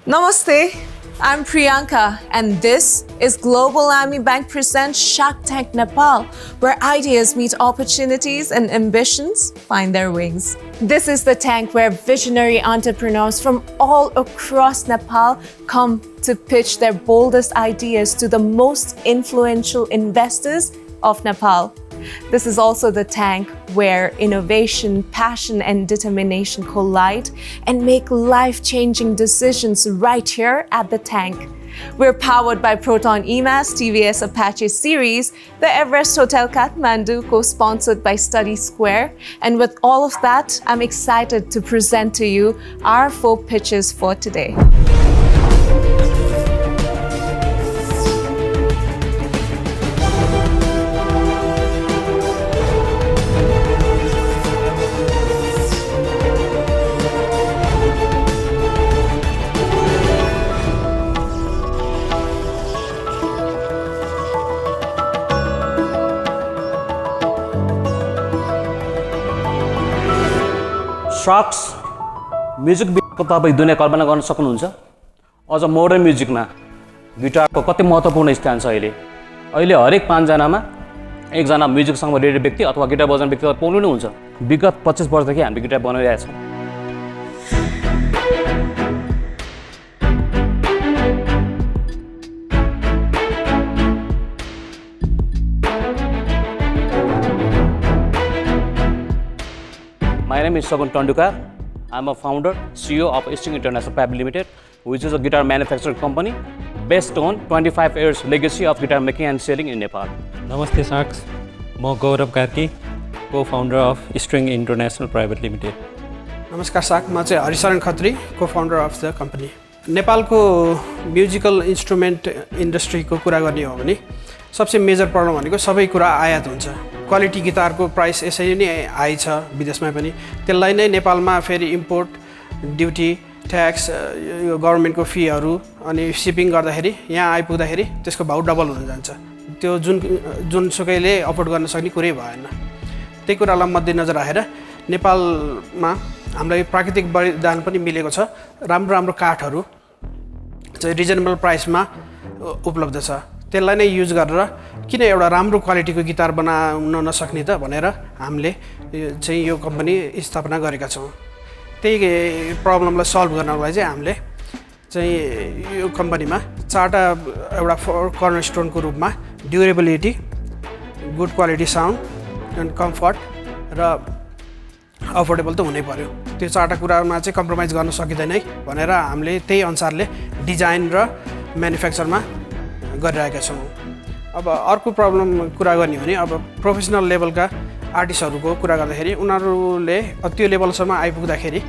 Namaste, I'm Priyanka, and this is Global Army Bank presents Shark Tank Nepal, where ideas meet opportunities and ambitions find their wings. This is the tank where visionary entrepreneurs from all across Nepal come to pitch their boldest ideas to the most influential investors of Nepal. This is also the tank where innovation, passion, and determination collide and make life-changing decisions right here at the tank. We're powered by Proton EMAS TVS Apache series, the Everest Hotel Kathmandu, co-sponsored by Study Square. And with all of that, I'm excited to present to you our 4 pitches for today. Sharks music भिडियोको तपाईँ दुनियाँ कल्पना गर्न सक्नुहुन्छ अझ modern म्युजिकमा गिटारको कति महत्त्वपूर्ण स्थान छ अहिले हरेक 5 जनामा एकजना म्युजिकसँग रिलेटेड व्यक्ति अथवा गिटार बजाउने व्यक्ति पाउनु नै हुन्छ विगत 25 वर्षदेखि हामी गिटार बनाइरहेका छौँ My name is Sagun Tandukar. I'm a founder, CEO of String International Private Limited, which is a guitar manufacturing company based on 25 years legacy of guitar making and selling in Nepal. Namaste Sharks. I'm Gaurav Karki, co-founder of String International Private Limited. Namaskar Shark. I'm Harisaran Khatri, co-founder of the company. नेपालको musical instrument इन्डस्ट्रीको कुरा गर्ने हो भने सबसे major problem भनेको सबै कुरा आयात हुन्छ क्वालिटी गिटारको प्राइस यसरी नै हाई छ विदेशमा पनि त्यसलाई नै नेपालमा फेरि इम्पोर्ट ड्युटी ट्याक्स यो गभर्नमेन्टको फीहरू अनि शिपिङ गर्दाखेरि यहाँ आइपुग्दाखेरि त्यसको भाउ डबल हुन जान्छ त्यो जुनसुकैले अफोर्ड गर्न सक्ने कुरै भएन त्यही कुरालाई मध्यनजर राखेर नेपालमा हामीलाई प्राकृतिक वरदान पनि मिलेको छ राम्रो राम्रो काठहरू चाहिँ रिजनेबल प्राइसमा उपलब्ध छ त्यसलाई नै युज गरेर किन एउटा राम्रो क्वालिटीको गिटार बनाउन नसक्ने त भनेर हामीले चाहिँ यो कम्पनी स्थापना गरेका छौँ त्यही प्रब्लमलाई सल्भ गर्नको लागि चाहिँ हामीले चाहिँ यो कम्पनीमा 4टा एउटा कर्नरस्टोनको रूपमा durability good quality sound and comfort र अफोर्डेबल त हुनै पर्यो त्यो 4टा कुरामा चाहिँ कम्प्रोमाइज गर्न सकिँदैन भनेर हामीले त्यही अनुसारले डिजाइन र म्यानुफ्याक्चरमा गरिरहेका छौँ अब अर्को प्रब्लम कुरा गर्ने भने अब प्रोफेसनल लेभलका आर्टिस्टहरूको कुरा गर्दाखेरि उनीहरूले त्यो लेभलसम्म आइपुग्दाखेरि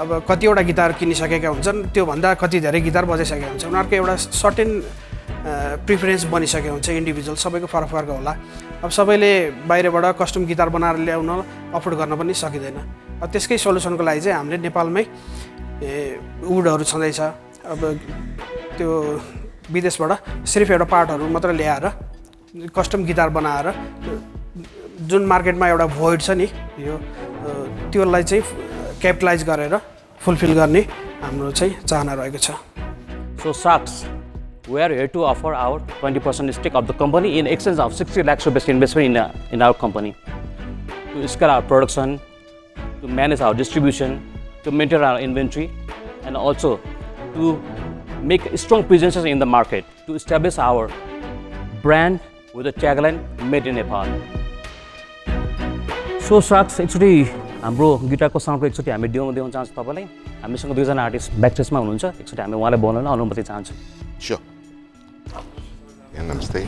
अब कतिवटा गिटार किनिसकेका हुन्छन् त्योभन्दा कति धेरै गिटार बजाइसकेका हुन्छ उनीहरूको एउटा सर्टेन प्रिफरेन्स बनिसकेको हुन्छ इन्डिभिजुअल सबैको फरक फरक होला अब सबैले बाहिरबाट कस्टम गिटार बनाएर ल्याउन अफोर्ड गर्न पनि सकिँदैन अब त्यसकै सल्युसनको लागि चाहिँ हामीले नेपालमै वुडहरू छँदैछ अब त्यो विदेशबाट सिर्फ एउटा पार्टहरू मात्र ल्याएर कस्टम गिटार बनाएर जुन मार्केटमा एउटा भोइड छ नि यो त्यसलाई चाहिँ क्यापिटलाइज गरेर फुलफिल गर्ने हाम्रो चाहिँ चाहना रहेको छ So Sharks, we are here to offer our 20% stake of the company in exchange of 60 lakhs rupees investment in our company to scale our production, to manage our distribution, to maintain our inventory, and also to make strong presences in the market to establish our brand with a tagline made in Nepal. So Sharks, एकचोटि हाम्रो गिटारको साउन्डको एकचोटि हामी demo देउन चाहन्छु तपाईलाई हामीसँग 2 जना आर्टिस्ट ब्याक स्टेजमा हुनुहुन्छ एकचोटि हामी उहाँलाई बोलाउन अनुमति चाहन्छु Sure. Yeah, namaste.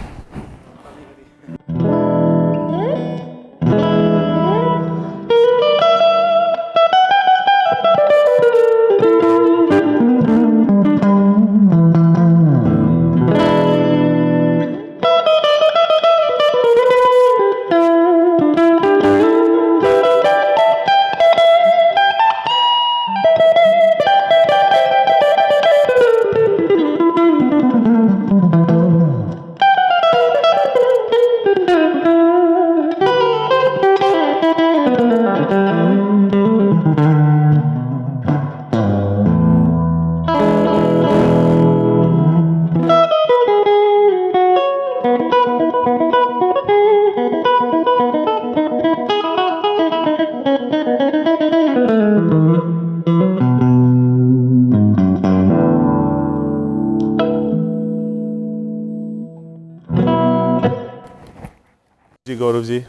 गौरवजी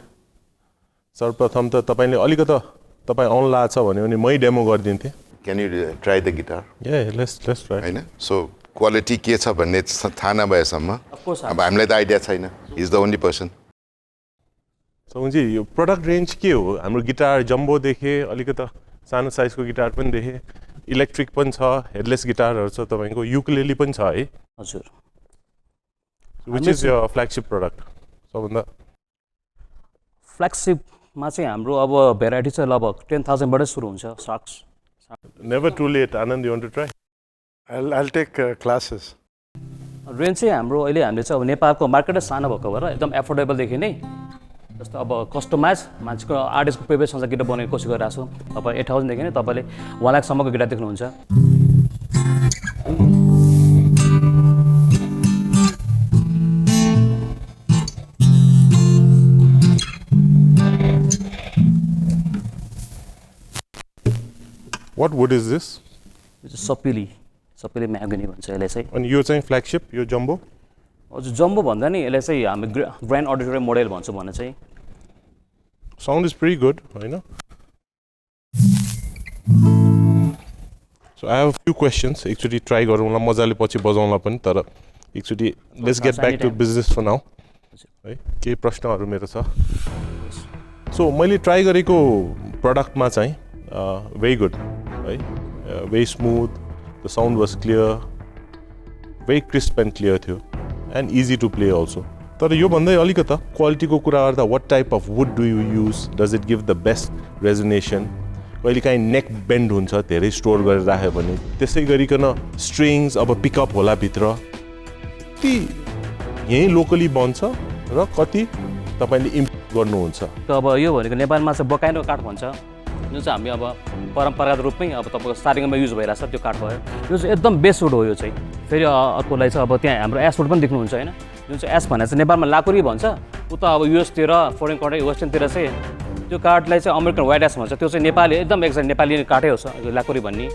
सर्वप्रथम त तपाईले अलिकति तपाई अनला छ भन्यो भने मै डेमो गरिदिन्थे Can you try the guitar? Yeah, let's try. हैन सो क्वालिटी के छ भन्ने थाहा नभएसम्म अब हामीलाई त आइडिया छैन he is the only person Sauji यो प्रोडक्ट रेन्ज के हो हाम्रो गिटार जम्बो देखे अलिकति सानो साइजको गिटार पनि देखे इलेक्ट्रिक पनि छ हेडलेस गिटारहरु छ तपाईको युकुलेली पनि छ है हजुर which is your flagship product सबभन्दा फ्ल्यागशिप मा चाहिँ हाम्रो अब भेराइटी चाहिँ लगभग 10,000 बाटै सुरु हुन्छ socks never too late Anand you want to try I'll take classes range चाहिँ हाम्रो अहिले हामीले चाहिँ अब नेपालको मार्केटै सानो भएको भएर एकदम एफोर्डेबल देखि नै जस्तो अब कस्टमाइज मान्छेको आर्टिस्टको प्रिभियस अनुसार गिटार बनाउने कोसिस गरिरहेको छु तपाईँ 8,000 देखि नै तपाईँले 1 लाखसम्मको गिटार देख्नुहुन्छ What wood is this? सपिली म्यागनी भन्छ यसलाई चाहिँ अनि यो चाहिँ फ्ल्यागशिप यो जम्बो हजुर जम्बो भन्दा नि यसलाई चाहिँ हामी ग्रान्ड अडिटोरियम मोडल भन्छौँ भने चाहिँ साउन्ड इज प्रिटी गुड हैन so I have a few questions एकचोटि ट्राई गरौँला मजाले पछि बजाउँला पनि तर एकचोटि let's get back to business for now है केही प्रश्नहरू मेरो छ सो मैले ट्राई गरेको प्रडक्टमा चाहिँ भेरी गुड है very smooth the sound was clear very crisp and clear थियो and easy to play also तर यो भन्दै अलिकति क्वालिटीको कुरा गर्दा what type of wood do you use does it give the best resonance कहिलेकाहीँ नेक बेन्ड हुन्छ धेरै स्टोर गरेर राख्यो भने त्यसै गरिकन स्ट्रिङ्स अब पिकअप होला भित्र कति यहीँ लोकली बन्छ र कति तपाईँले इम्प्रुभ गर्नुहुन्छ अब यो भनेको नेपालमा चाहिँ बकाइनो काठ भन्छ जुन चाहिँ हामी अब परम्परागत रूपमै अब तपाईँको स्टार्टिङमा युज भइरहेछ त्यो काठ भयो यो चाहिँ एकदम बेस्ट वुड हो यो चाहिँ फेरि अर्कोलाई चाहिँ अब त्यहाँ हाम्रो एस वुड पनि देख्नुहुन्छ होइन जुन चाहिँ एस भनेर चाहिँ नेपालमा लाकुरी भन्छ उता अब युएसतिर फरेन कन्ट्री वेस्टर्नतिर चाहिँ त्यो काठलाई चाहिँ अमेरिकन व्हाइट एस भन्छ त्यो चाहिँ नेपाली एकदम एक्ज्याक्ट नेपाली काठै हो लाकुरी भन्ने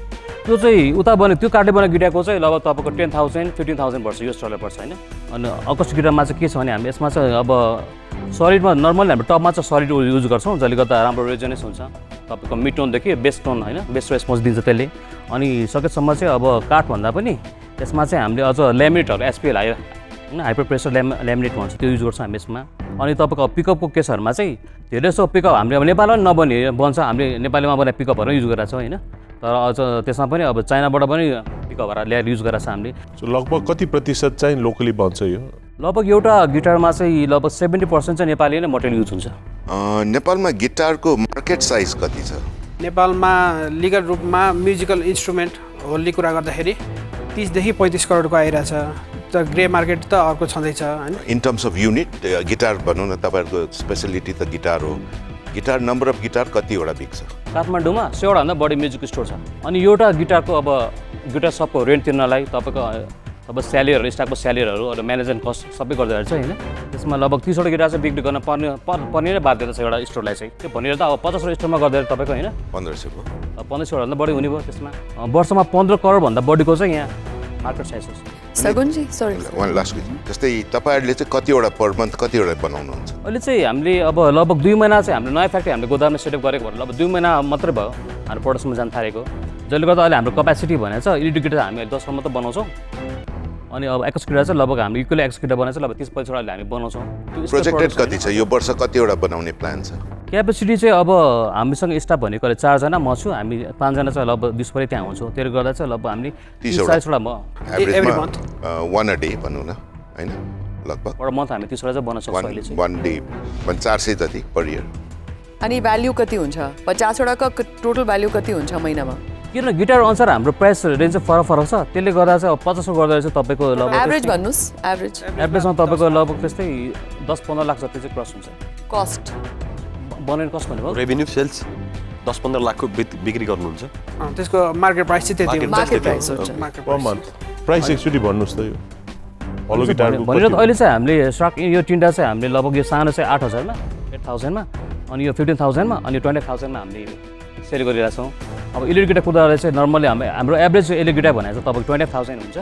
त्यो चाहिँ उता बने त्यो काठले बनाएको गिटारको चाहिँ लगभग तपाईँको 10,000 15,000 पर्छ US डलर पर्छ होइन अनि अकस्ट गिटारमा चाहिँ के छ भने हामी यसमा चाहिँ अब सलिडमा नर्मली हाम्रो टपमा चाहिँ सलिड युज गर्छौँ जसले गर्दा राम्रो रेजोनेन्स हुन्छ तपाईँको मिड टोनदेखि बेस टोन होइन बेस्ट रेस्पोन्स दिन्छ त्यसले अनि सकेसम्म चाहिँ अब काठभन्दा पनि यसमा चाहिँ हामीले अझ ल्यामिनेटहरू एसपिएल होइन हाइपर प्रेसर ल्यामिनेट भन्छ त्यो युज गर्छौँ हामी यसमा अनि तपाईँको पिकअपको केसहरूमा चाहिँ धेरै जस्तो पिकअप हामीले अब नेपालमा पनि नबने बन्छ हामीले नेपालीमा बनाए पिकअपहरू युज गरेको छौँ होइन तर अझ त्यसमा पनि अब चाइनाबाट पनि पिकअपहरू ल्याएर युज गरेको छ हामीले सो लगभग कति प्रतिशत चाहिँ लोकली बन्छ यो लगभग एउटा गिटारमा चाहिँ लगभग 70% चाहिँ नेपाली नै मटेरियल युज हुन्छ नेपालमा गिटारको मार्केट साइज कति छ नेपालमा लिगल रूपमा म्युजिकल इन्स्ट्रुमेन्ट होल्ने कुरा गर्दाखेरि 30 देखि 35 करोडको आइरहेछ त ग्रे मार्केट त अर्को छँदैछ हैन in terms of unit guitar भनौँ न तपाईँहरूको स्पेसलिटी त गिटार हो गिटार नम्बर अफ गिटार कतिवटा बिक्छ काठमाडौँमा 100 भन्दा बढी म्युजिक स्टोर छ अनि एउटा गिटारको अब गिटार सबको रेन्ट तिर्नलाई तपाईँको अब स्यालेरीहरू स्टाफको स्यालेरीहरू अरू म्यानेजमेन्ट कस्ट सबै गर्दा चाहिँ होइन त्यसमा लगभग 30 वटा गिटार चाहिँ बिक्री गर्न पर्ने नै बाध्यता छ एउटा स्टोरलाई चाहिँ त्यो भनेर त अब 50 वटा स्टोरमा गर्दा तपाईँको होइन 1500 को 1500 भन्दा बढी हुने भयो त्यसमा वर्षमा 15 करोड भन्दा बढीको चाहिँ यहाँ मार्केट साइज छ सगुनजी सरी वान लास्ट क्वेसन त्यस्तै तपाईँहरूले चाहिँ कतिवटा पर मन्थ कतिवटा बनाउनुहुन्छ अहिले चाहिँ हामीले अब लगभग 2 महिना चाहिँ हाम्रो नयाँ फ्याक्ट्री हामीले गोदाममा सेटअप गरेको भएर लगभग 2 महिना मात्रै भयो हाम्रो प्रोडक्सनमा जान थालेको जसले गर्दा अहिले हाम्रो क्यापेसिटी भनेको छ इलेक्ट्रिक गिटार हामी 10 सम्म त बनाउँछौँ अनि अब एक्स गिटार चाहिँ लगभग हामी इक्वली एक्स गिटार बनाएको चाहिँ लगभग 30-35 वटा हामी बनाउँछौँ प्रोजेक्टेड कति छ यो वर्ष कतिवटा बनाउने प्लान छ क्यापेसिटी चाहिँ अब हामीसँग स्टाफ भनेको अहिले 4 जना म छु हामी 5 जना चाहिँ लगभग दिसभरि त्यहाँ हुन्छौँ त्यसले गर्दा चाहिँ लगभग हामीले 30-40 वटा म एभरेजमा 1 a day भनौँ न हैन लगभग पर मन्थ हामी 30 वटा चाहिँ बनाउँछौँ अहिले चाहिँ 1 day 400 जति पर इयर अनि भ्याल्यु कति हुन्छ 50 वटाको टोटल भ्याल्यु कति हुन्छ महिनामा किन गिटार अनुसार हाम्रो प्राइस रेन्ज चाहिँ फरक छ त्यसले गर्दा चाहिँ 50 गर्दा चाहिँ तपाईँको लगभग एभरेज भन्नुस् एभरेजमा तपाईँको लगभग त्यस्तै 10-15 लाख जति चाहिँ क्रस हुन्छ कस्ट बनाउने कस्ट भनेको रेभेन्यू सेल्स 10-15 लाखको बिक्री गर्नुहुन्छ त्यसको मार्केट प्राइस चाहिँ त्यति हुन्छ मार्केट प्राइस हुन्छ पर मन्थ प्राइस एक्चुअली भन्नुस् त यो हलो गिटारको भनेर त अहिले चाहिँ हामीले स्टक यो तिनवटा चाहिँ हामीले लगभग यो सानो चाहिँ 8,000 मा 8,000 मा अनि यो 15,000 मा अनि 20,000 मा हामीले सेल गरिरहेका छौँ अब इलेक्ट्रिक गिटार कुदाएर चाहिँ नर्मली हाम्रो एभरेज इलेक्ट्रिक गिटार भनेको चाहिँ तपाईँको 20,000 हुन्छ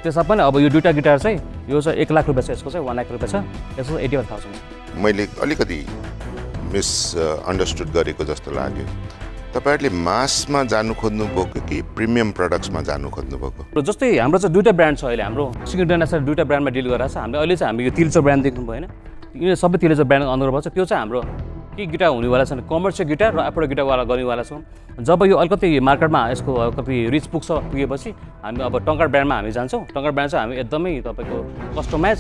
त्यसमा पनि अब यो दुईवटा गिटार चाहिँ यो चाहिँ 1 लाख रुपियाँ छ यसको चाहिँ 1 लाख रुपियाँ छ यसको 81,000 छ मैले अलिकति मिसअन्डरस्टुड गरेको जस्तो लाग्यो। तपाईहरुले मासमा जानु खोज्नु भएको कि प्रिमियम प्रोडक्ट्समा जानु खोज्नु भएको? र जस्तै हाम्रो चाहिँ दुईटा ब्रान्ड छ अहिले, हाम्रो सिङ्गल इन्टरनेसनल दुईटा ब्रान्डमा डिल गरिरहेको छ। हामीले अहिले चाहिँ हामी यो तिलचो ब्रान्ड देख्नु भयो हैन, यो सबै तिलचो ब्रान्ड अन्तर्गत छ। त्यो चाहिँ हाम्रो के गिटार हुनेवाला छ, कमर्सियल गिटार र एफोर्ड गिटारवाला गर्नेवाला छौँ। जब यो अलिकति मार्केटमा यसको कति रिच पुगेपछि हामी अब टङ्कार ब्रान्डमा हामी जान्छौँ। टङ्कार ब्रान्ड चाहिँ हामी एकदमै तपाईँको कस्टमाइज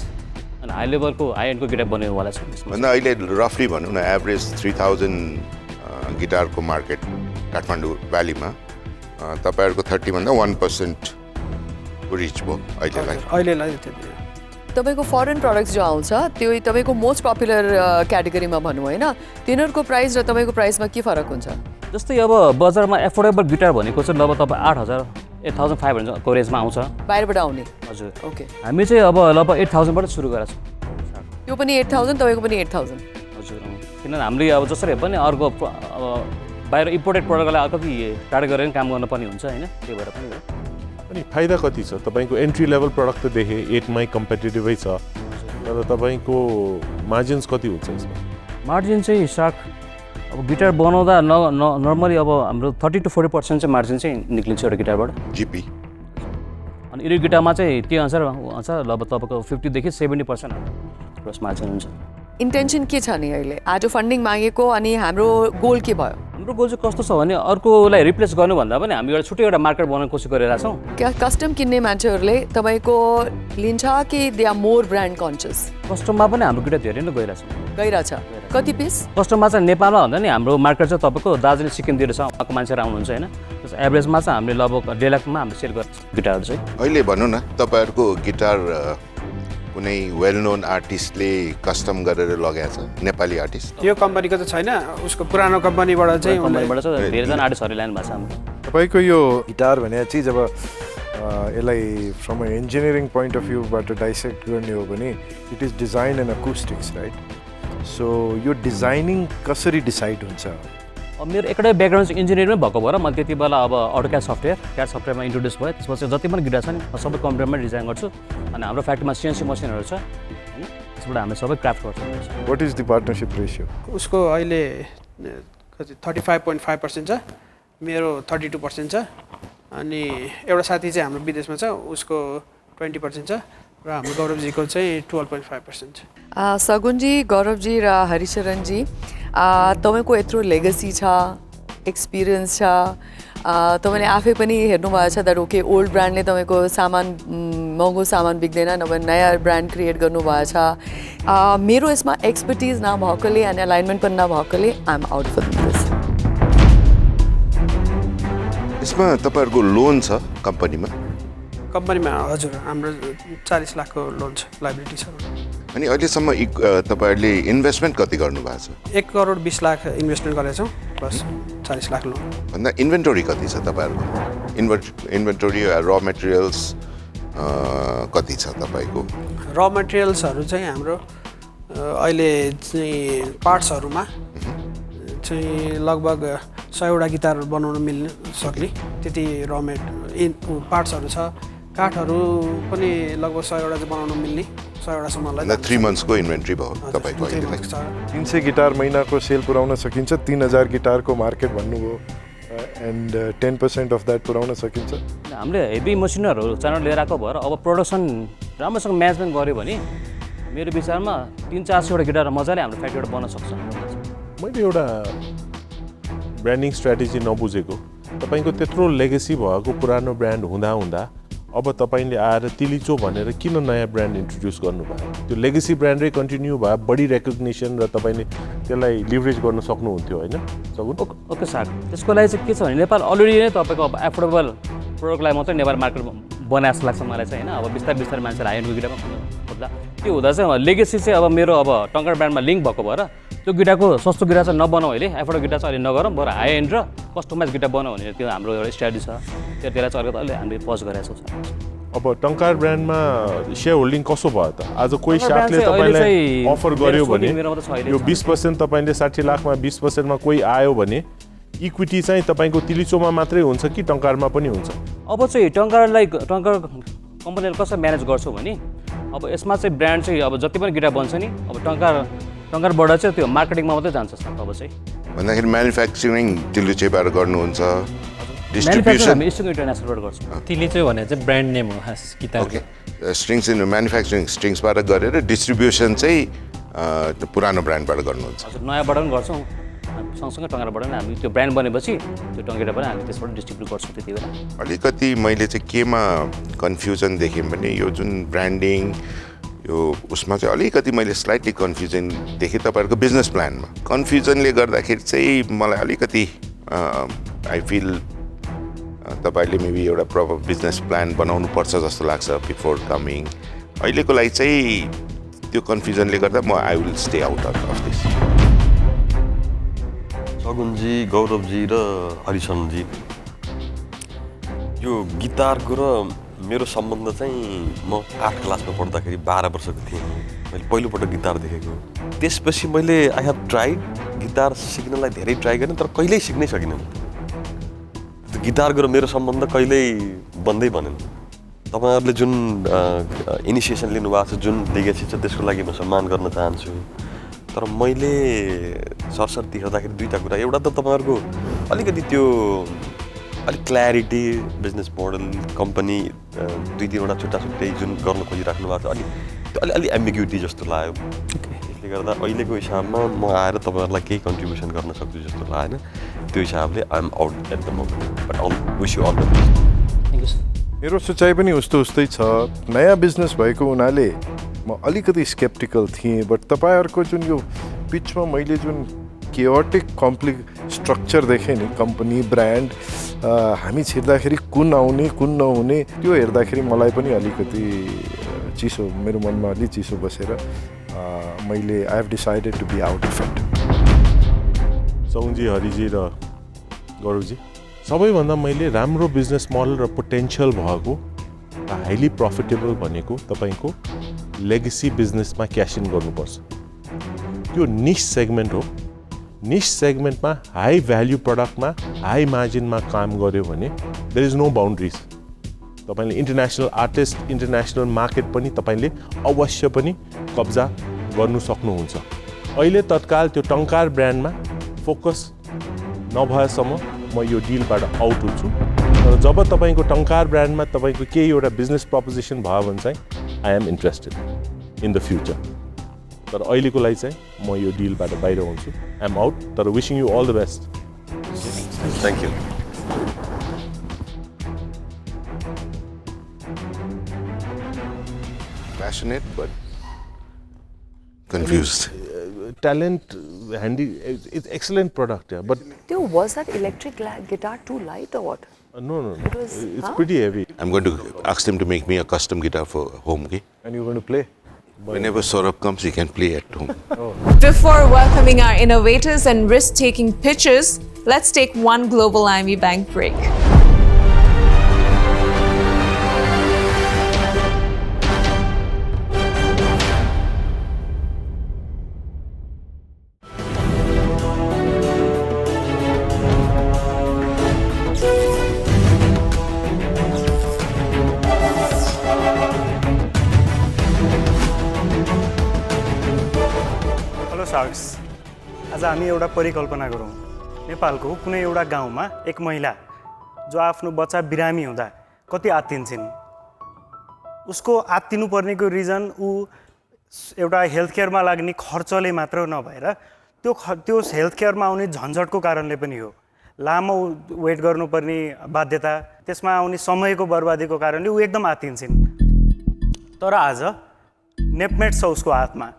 अनि हाई लेभलको हाई एन्डको गिटार बनाउनेवाला छौँ। भन्दा अहिले रफली भनौँ न एभरेज 3000 गिटारको मार्केट काठमाडौँ भ्यालीमा तपाईँहरूको 30 भन्दा 1% को रिच भयो अहिलेलाई। तपाईँको फरेन प्रोडक्ट्स जो आउँछ त्यो तपाईँको मोस्ट पपुलर क्याटेगोरीमा भनौँ होइन, तिनीहरूको प्राइस र तपाईँको प्राइसमा के फरक हुन्छ? जस्तै अब बजारमा एफोर्डेबल गिटार भनेको चाहिँ लगभग तपाईँ 8,500 को रेन्जमा आउँछ बाहिरबाट आउने। हजुर ओके, हामी चाहिँ अब लगभग 8,000बाट सुरु गरेको छौँ। त्यो पनि 8,000, तपाईँको पनि 8,000? हजुर, किनभने हामीले अब जसरी पनि अर्को अब बाहिर इम्पोर्टेड प्रडक्टलाई अलिकति टार्गेट गरेर काम गर्नुपर्ने हुन्छ होइन, त्यही भएर पनि हो। अनि फाइदा कति छ? तपाईँको एन्ट्री लेभल प्रोडक्ट त देखेँ 8मै कम्पिटेटिभै छ, तर तपाईँको मार्जिन्स कति हुन्छ यसमा? मार्जिन चाहिँ स्टार्ट अब गिटार बनाउँदा नर्मली अब हाम्रो 30 to 40% चाहिँ मार्जिन चाहिँ निक्लिन्छ एउटा गिटारबाट जिपी। अनि इलेक्ट्रिक गिटारमा चाहिँ त्यही अनुसार हुन्छ, लगभग तपाईँको 50 देखि 70% ग्रोस मार्जिन हुन्छ। इन्टेन्सन के छ नि अहिले? आज फन्डिङ मागेको अनि हाम्रो गोल के भयो? हाम्रो गोल चाहिँ कस्तो छ भने अर्कोलाई रिप्लेस गर्नुभन्दा पनि हामी एउटा छुट्टै एउटा मार्केट बनाउने कोसिस गरिरहेका छौँ। क्या कस्टम किन्ने मान्छेहरूले तपाईँको लिन्छ कि they are more brand conscious? कस्टममा पनि हाम्रो गिटार धेरै नै गइरहेछ। कति पिस? कस्टममा चाहिँ नेपालमा भन्दा नि हाम्रो मार्केट चाहिँ तपाईँको दार्जिलिङ सिक्किमतिर छ, उहाँको मान्छेहरू आउनुहुन्छ होइन। एभरेजमा चाहिँ हामीले लगभग 1.5 लाखमा हामीले सेल गर्छ गिटारहरू चाहिँ। अहिले भनौँ न तपाईँहरूको गिटार कुनै वेल नोन आर्टिस्टले कस्टम गरेर लगाएको छ, नेपाली आर्टिस्ट? यो कम्पनीको त छैन, उसको पुरानो कम्पनीबाट चाहिँ धेरैजना आर्टिस्टहरू ल्याउनु भएको छ हाम्रो। तपाईँको यो गिटार भने चाहिँ जब यसलाई from a engineering point of भ्यूबाट डाइसेक्ट गर्ने हो भने it is design and acoustics right? So यो डिजाइनिङ कसरी डिसाइड हुन्छ? अब मेरो एकै ब्याकग्राउन्ड चाहिँ इन्जिनियरिङमै भएको भएर मैले त्यति बेला अब अटोक्याड सफ्टवेयरमा इन्ट्रोड्युस भयो। त्यसपछि जति पनि गिटार छ नि म सबै कम्प्युटरमै डिजाइन गर्छु अनि हाम्रो फ्याक्ट्रीमा CNC मसिनहरू छ होइन, त्यसबाट हामी सबै क्राफ्ट गर्छौँ। What is the partnership ratio? उसको अहिले कति 35.5% छ, मेरो 32% छ, अनि एउटा साथी चाहिँ हाम्रो विदेशमा छ, उसको 20% छ, र हाम्रो गौरवजीको चाहिँ 12.5% छ। सगुनजी, गौरवजी र हरिशरणजी, तपाईँको यत्रो लेगेसी छ, एक्सपिरियन्स छ, तपाईँले आफै पनि हेर्नुभएको छ द्याट ओके ओल्ड ब्रान्डले तपाईँको सामान महँगो सामान बिक्दैन, नभए नयाँ ब्रान्ड क्रिएट गर्नुभएको छ। मेरो यसमा एक्सपर्टिज नभएकोले अनि एलाइनमेन्ट पनि नभएकोले I am out for this. यसमा तपाईँहरूको लोन छ कम्पनीमा? हजुर, हाम्रो 40 लाखको लोन छ, लाइबिलिटी छ। अनि अहिलेसम्म तपाईँहरूले इन्भेस्टमेन्ट कति गर्नुभएको छ? 1 करोड 20 लाख इन्भेस्टमेन्ट गरेका छौँ, प्लस 40 लाख लोन। भन्दा इन्भेन्टोरी कति छ तपाईँहरूको? इन्भेन्टोरी र मेटेरियल्स कति छ तपाईँको? र मेटेरियल्सहरू चाहिँ हाम्रो अहिले चाहिँ पार्ट्सहरूमा चाहिँ लगभग 100वटा गिटार बनाउन मिल्ने सक्ने त्यति पार्ट्सहरू छ। काठहरू पनि लगभग 100वटा चाहिँ बनाउन मिल्ने, 100वटासम्मलाई 3 मन्थ्सको इन्भेन्ट्री भयो तपाईँको? 300 गिटार महिनाको सेल पुऱ्याउन सकिन्छ, 3000 गिटारको मार्केट भन्नुभयो, एन्ड 10% अफ द्याट पुऱ्याउन सकिन्छ। हामीले हेभी मसिनहरू चाँडो लिएर आएको भएर अब प्रोडक्सन राम्रोसँग म्यानेजमेन्ट गऱ्यो भने मेरो विचारमा 300-400वटा गिटार मजाले हाम्रो फ्याक्ट्रीबाट बन्न सक्छ। मैले एउटा ब्रान्डिङ स्ट्राटेजी नबुझेको, तपाईँको त्यत्रो लेगेसी भएको पुरानो ब्रान्ड हुँदा अब तपाईँले आएर तिलिचो भनेर किन नयाँ ब्रान्ड इन्ट्रोड्युस गर्नुभयो? त्यो लेगेसी ब्रान्डै कन्टिन्यू भयो, बढी रेकग्निसन र तपाईँले त्यसलाई लिभरेज गर्न सक्नुहुन्थ्यो होइन सगुन? ओके सर, त्यसको लागि चाहिँ के छ भने नेपाल अलरेडी नै तपाईँको अब एफोर्डेबल प्रोडक्टलाई मात्रै नेपाल मार्केट बनाए जस्तो लाग्छ मलाई चाहिँ होइन। अब बिस्तारै मान्छेहरू हाई एन्डको गिटारमा खोज्दा त्यो हुँदा चाहिँ लेगेसी चाहिँ अब मेरो अब टङ्कार ब्रान्डमा लिङ्क भएको भएर त्यो गिटारको सस्तो गिटार चाहिँ नबनाऊ अहिले, एफोर्डेबल गिटार चाहिँ अहिले नगरौँ, बरु हाई एन्ड र कस्टमाइज गिटार बनाऊ भनेर त्यो हाम्रो एउटा स्ट्राटेजी छ। त्यसलाई चाहिँ अलिकति अहिले हामीले पज गरेका छौँ। अब टङ्कार ब्रान्डमा सेयर होल्डिङ कसो भयो त? आज कोही साथले तपाईँलाई अफर गर्यो भने यो 20% तपाईँले 60 लाखमा 20%मा कोही आयो भने इक्विटी चाहिँ तपाईँको तिलिचोमा मात्रै हुन्छ कि टङ्कारमा पनि हुन्छ? अब चाहिँ टङ्कार कम्पनीले कसरी म्यानेज गर्छौँ भने अब यसमा चाहिँ ब्रान्ड चाहिँ अब जति पनि गिटार बन्छ नि अब टङ्कार टङ्कारबाट चाहिँ त्यो मार्केटिङमा मात्रै जान्छ सर अब चाहिँ भन्दाखेरि म्यानुफ्याक्चरिङ दिल्ली चेबाट गर्नुहुन्छ म्यानुफ्याक्चर डिस्ट्रिब्युसन हामी स्ट्रिङ इन्टरनेसनलबाट गर्छौँ तिली चाहिँ भने चाहिँ ब्रान्ड नेम हो खास guitar okay strings in manufacturing स्ट्रिङ्सबाट गरेर डिस्ट्रिब्युसन चाहिँ पुरानो ब्रान्डबाट गर्नुहुन्छ हजुर नयाँबाट पनि गर्छौँ सँगसँगै टङ्कारबाट पनि हामी त्यो ब्रान्ड बनेपछि त्यो टङ्केर पनि हामी त्यसबाट डिस्ट्रिब्युट गर्छौँ त्यति बेला अलिकति मैले चाहिँ केमा कन्फ्युजन देखेँ भने यो जुन ब्रान्डिङ यो उसमा चाहिँ अलिकति मैले स्लाइटली कन्फ्युजन देखेँ तपाईँहरूको बिजनेस प्लानमा कन्फ्युजनले गर्दाखेरि चाहिँ मलाई अलिकति आई फिल तपाईँले मेबी एउटा प्रपर बिजनेस प्लान बनाउनु पर्छ जस्तो लाग्छ बिफोर कमिङ अहिलेको लागि चाहिँ त्यो कन्फ्युजनले गर्दा म I will stay out of this Sagunji Gauravji र हरिशनजी यो गिटारको र मेरो सम्बन्ध चाहिँ म 8 क्लासमा पढ्दाखेरि 12 वर्षको थिएँ मैले पहिलोपटक गिटार देखेको त्यसपछि मैले आई हेभ ट्राइड गिटार सिक्नलाई धेरै ट्राई गरेँ तर कहिल्यै सिक्नै सकिनँ गिटारको र मेरो सम्बन्ध कहिल्यै बन्दै बनेन तपाईँहरूले जुन इनिसिएसन लिनुभएको छ जुन लिगेसी छ त्यसको लागि म सम्मान गर्न चाहन्छु तर मैले सरसर्ती हेर्दाखेरि दुईवटा कुरा एउटा त तपाईँहरूको अलिकति त्यो अलिक क्ल्यारिटी बिजनेस मोडल कम्पनी दुई तिनवटा छुट्टै जुन गर्न खोजिराख्नु भएको छ त्यो अलि एम्बिग्युटी जस्तो लाग्यो त्यसले गर्दा अहिलेको हिसाबमा म आएर तपाईँहरूलाई केही कन्ट्रिब्युसन गर्न सक्छु जस्तो लागेन त्यो हिसाबले I am out at the moment but all wish you all the best thank you sir मेरो सोचाइ पनि उस्तै छ नयाँ बिजनेस भएको हुनाले म अलिकति स्केप्टिकल थिएँ बट तपाईँहरूको जुन यो बिचमा मैले जुन केओटिक स्ट्रक्चर देखेँ नि कम्पनी ब्रान्ड हामी छिर्दाखेरि कुन आउने कुन नहुने त्यो हेर्दाखेरि मलाई पनि अलिकति चिसो मेरो मनमा अलि चिसो बसेर मैले I have decided to be out of it Sauji Hariji र गौरवजी सबैभन्दा मैले राम्रो बिजनेस मोडल र पोटेन्सियल भएको हाइली प्रफिटेबल भनेको तपाईँको लेगेसी बिजनेसमा क्यास इन गर्नुपर्छ त्यो निश सेगमेन्ट हो निश सेगमेन्टमा हाई भ्याल्यु प्रडक्टमा हाई मार्जिनमा काम गर्यो भने देयर इज नो बााउन्ड्रिज तपाईँले इन्टरनेसनल आर्टिस्ट इन्टरनेसनल मार्केट पनि तपाईँले अवश्य पनि कब्जा गर्नु सक्नुहुन्छ अहिले तत्काल त्यो टङ्कार ब्रान्डमा फोकस नभएसम्म म यो डिलबाट आउट हुन्छु तर जब तपाईँको टङ्कार ब्रान्डमा तपाईँको केही एउटा बिजनेस प्रपोजिसन भयो भने चाहिँ I am interested in the future तर अहिलेको लागि चाहिँ म यो डिलबाट बाहिर हुन्छु आई एम आउट तर wishing you all the best thank you passionate but confused. Talent, handy, it's excellent product, yeah. But Was that electric guitar too light or what? no, It was, it's pretty heavy. I'm going to ask them to make me a custom guitar for home. Okay? And you're going to play? Whenever Saurabh comes, he can play at home. Before welcoming our innovators and risk-taking pitches, let's take one Global IMB Bank break. आज हामी एउटा परिकल्पना गरौँ नेपालको कुनै एउटा गाउँमा एक महिला जो आफ्नो बच्चा बिरामी हुँदा कति आत्तिन्छन् उसको आत्तिनु पर्नेको रिजन ऊ एउटा हेल्थ केयरमा लाग्ने खर्चले मात्र नभएर त्यो हेल्थ केयरमा आउने झन्झटको कारणले पनि हो लामो वेट गर्नुपर्ने बाध्यता त्यसमा आउने समयको बर्बादीको कारणले ऊ एकदम आत्तिन्छन् तर आज नेपमेट छ उसको हातमा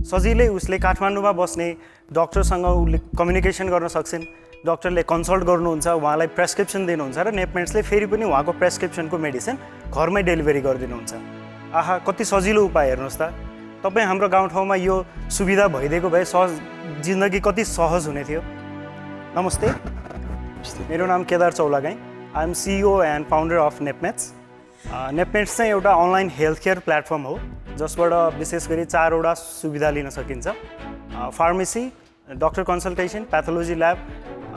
सजिलै उसले काठमाडौँमा बस्ने डक्टरसँग उसले कम्युनिकेसन गर्न सक्छन् डक्टरले कन्सल्ट गर्नुहुन्छ उहाँलाई प्रेस्क्रिप्सन दिनुहुन्छ र नेपमेट्सले फेरि पनि उहाँको प्रेस्क्रिप्सनको मेडिसिन घरमै डेलिभरी गरिदिनुहुन्छ आहा कति सजिलो उपाय हेर्नुहोस् त तपाईँ हाम्रो गाउँठाउँमा यो सुविधा भइदिएको भए सहज जिन्दगी कति सहज हुने थियो नमस्ते मेरो नाम Kedar Chaulagai I am CEO and founder of Nepmates Nepmates चाहिँ एउटा अनलाइन हेल्थ केयर प्लेटफर्म हो जसबाट विशेष गरी 4 वटा सुविधा लिन सकिन्छ pharmacy doctor consultation pathology lab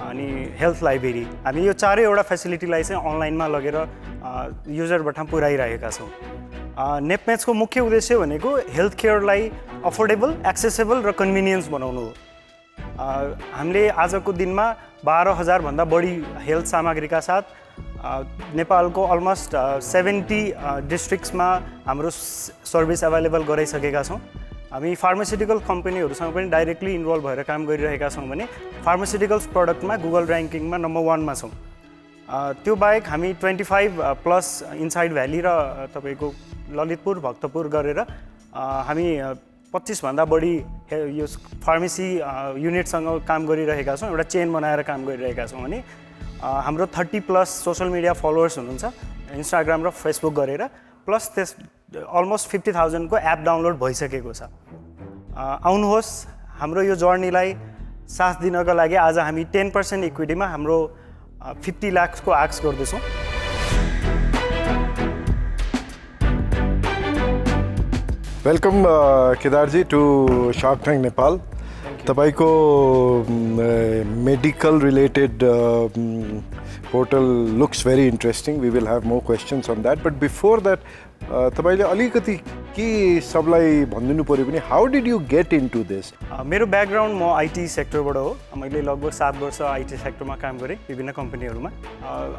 अनि हेल्थ लाइब्रेरी हामी यो 4 वटा फेसिलिटीलाई चाहिँ अनलाइनमा लगेर युजरबाट पुर्याइरहेका छौँ नेपमेट्सको मुख्य उद्देश्य भनेको हेल्थ केयरलाई अफोर्डेबल, एक्सेसेबल र कन्भिनियन्स बनाउनु हो। हामीले आजको दिनमा 12,000 भन्दा बढी हेल्थ सामग्रीका साथ नेपालको अलमोस्ट 70 डिस्ट्रिक्ट्समा हाम्रो सर्भिस एभाइलेबल गराइसकेका छौँ। हामी फार्मास्युटिकल कम्पनीहरूसँग पनि डाइरेक्टली इन्भल्भ भएर काम गरिरहेका छौँ भने फार्मास्युटिकल्स प्रडक्टमा गुगल ऱ्याङ्किङमा नम्बर 1 मा छौँ। त्यो बाहेक हामी 25+ इनसाइड भ्याली र तपाईँको ललितपुर, भक्तपुर गरेर हामी 25 भन्दा बढी यो फार्मेसी युनिटसँग काम गरिरहेका छौँ। एउटा चेन बनाएर काम गरिरहेका छौँ भने हाम्रो 30+ सोसल मिडिया फलोवर्स हुनुहुन्छ इन्स्टाग्राम र फेसबुक गरेर, प्लस त्यस अलमोस्ट 50,000 को एप डाउनलोड भइसकेको छ। आउनुहोस् हाम्रो यो जर्नीलाई साथ दिनको लागि आज हामी 10% इक्विटीमा हाम्रो 50 लाख को आस्क गर्दैछौँ। Welcome Kedarji to shark tank Nepal. तपाईको medical related portal looks very interesting. We will have more questions on that, but before that तपाईले अलिकति के सबलाई भनिदिनु पर्यो भने how did you get into this? मेरो ब्याकग्राउन्ड म आइटी सेक्टरबाट हो। मैले लगभग 7 वर्ष आइटी सेक्टरमा काम गरेँ विभिन्न कम्पनीहरूमा।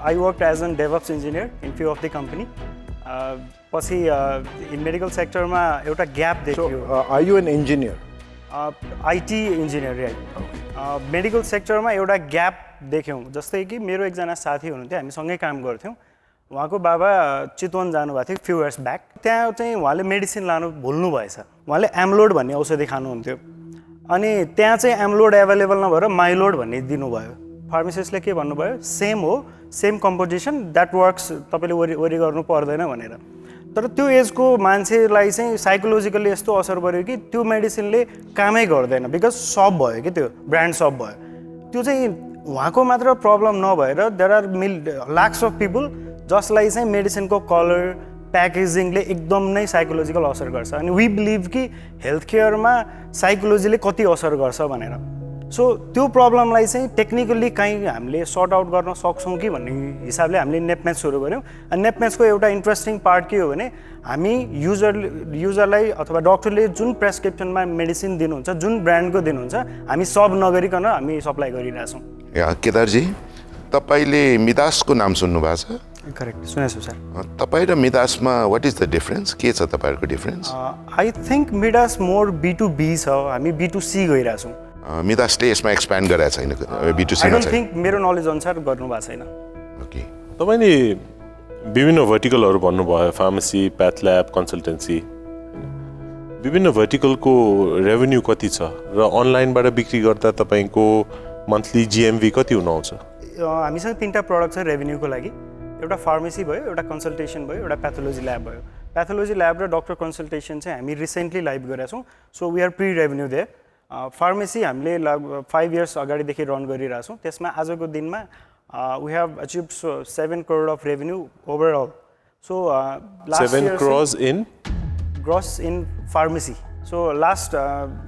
I work as an DevOps engineer in few of the company. पछि इन मेडिकल सेक्टरमा एउटा ग्याप देखियो। Are you an engineer? IT engineer right. Medical सेक्टरमा एउटा ग्याप देख्यौँ। जस्तै कि मेरो एकजना साथी हुनुहुन्थ्यो, हामी सँगै काम गर्थ्यौँ। उहाँको बाबा चितवन जानुभएको थियो फ्यु इयर्स ब्याक। त्यहाँ चाहिँ उहाँले मेडिसिन लानु भुल्नु भएछ। उहाँले एमलोड भन्ने औषधि खानुहुन्थ्यो अनि त्यहाँ चाहिँ एमलोड एभाइलेबल नभएर माइलोड भन्ने दिनुभयो। फार्मासिस्टले के भन्नुभयो, सेम हो, सेम कम्पोजिसन, द्याट वर्क्स, तपाईँले वरि गर्नु पर्दैन भनेर। तर त्यो एजको मान्छेलाई चाहिँ साइकोलोजिकल्ली यस्तो असर पऱ्यो कि त्यो मेडिसिनले कामै गर्दैन, बिकज सब भयो कि त्यो ब्रान्ड सब भयो। त्यो चाहिँ उहाँको मात्र प्रब्लम नभएर there are lots of people जसलाई चाहिँ मेडिसिनको कलर प्याकेजिङले एकदम नै साइकोलोजिकल असर गर्छ। अनि वी बिलिभ कि हेल्थ केयरमा साइकोलोजीले कति असर गर्छ भनेर। सो त्यो प्रब्लमलाई चाहिँ टेक्निकल्ली काहीँ हामीले सर्ट आउट गर्न सक्छौँ कि भन्ने हिसाबले हामीले नेपम्याच सुरु गऱ्यौँ। अनि नेपम्याचको एउटा इन्ट्रेस्टिङ पार्ट के हो भने हामी युजरलाई अथवा डक्टरले जुन प्रेस्क्रिप्सनमा मेडिसिन दिनुहुन्छ, जुन ब्रान्डको दिनुहुन्छ, हामी सब नगरिकन हामी सप्लाई गरिरहेछौँ। केदारजी, तपाईँले मिदासको नाम सुन्नुभएको छ? करेक्ट, सुनेछु सर। तपाईँ र मिदासमा वाट इज द डिफरेन्स? के छ तपाईँहरूको difference? I think Midas more B2B छ, हामी B2C गइरहेछौँ। मिदासले यसमा एक्सप्यान्ड गरेको छैन, B2C मा छैन? थिङ्क मेरो नलेज अनुसार गर्नुभएको छैन। ओके। तपाईँले विभिन्न भर्टिकलहरू भन्नुभयो, फार्मेसी, प्याथ ल्याब, कन्सल्टेन्सी। विभिन्न भर्टिकलको रेभेन्यू कति छ र अनलाइनबाट बिक्री गर्दा तपाईँको मन्थली GMV कति हुन आउँछ? हामीसँग 3टा प्रडक्ट छ रेभेन्यूको लागि। एउटा फार्मेसी भयो, एउटा कन्सल्टेसन भयो, एउटा प्याथोलोजी ल्याब भयो। प्याथोलोजी ल्याब र डक्टर कन्सल्टेसन चाहिँ हामी रिसेन्टली लाइभ गरेका छौँ। So we are pre revenue there. Pharmacy हामीले लगभग 5 इयर्स अगाडिदेखि रन गरिरहेछौँ। त्यसमा आजको दिनमा we have achieved 7 crore of revenue overall. So last 7 crores in gross in pharmacy. So last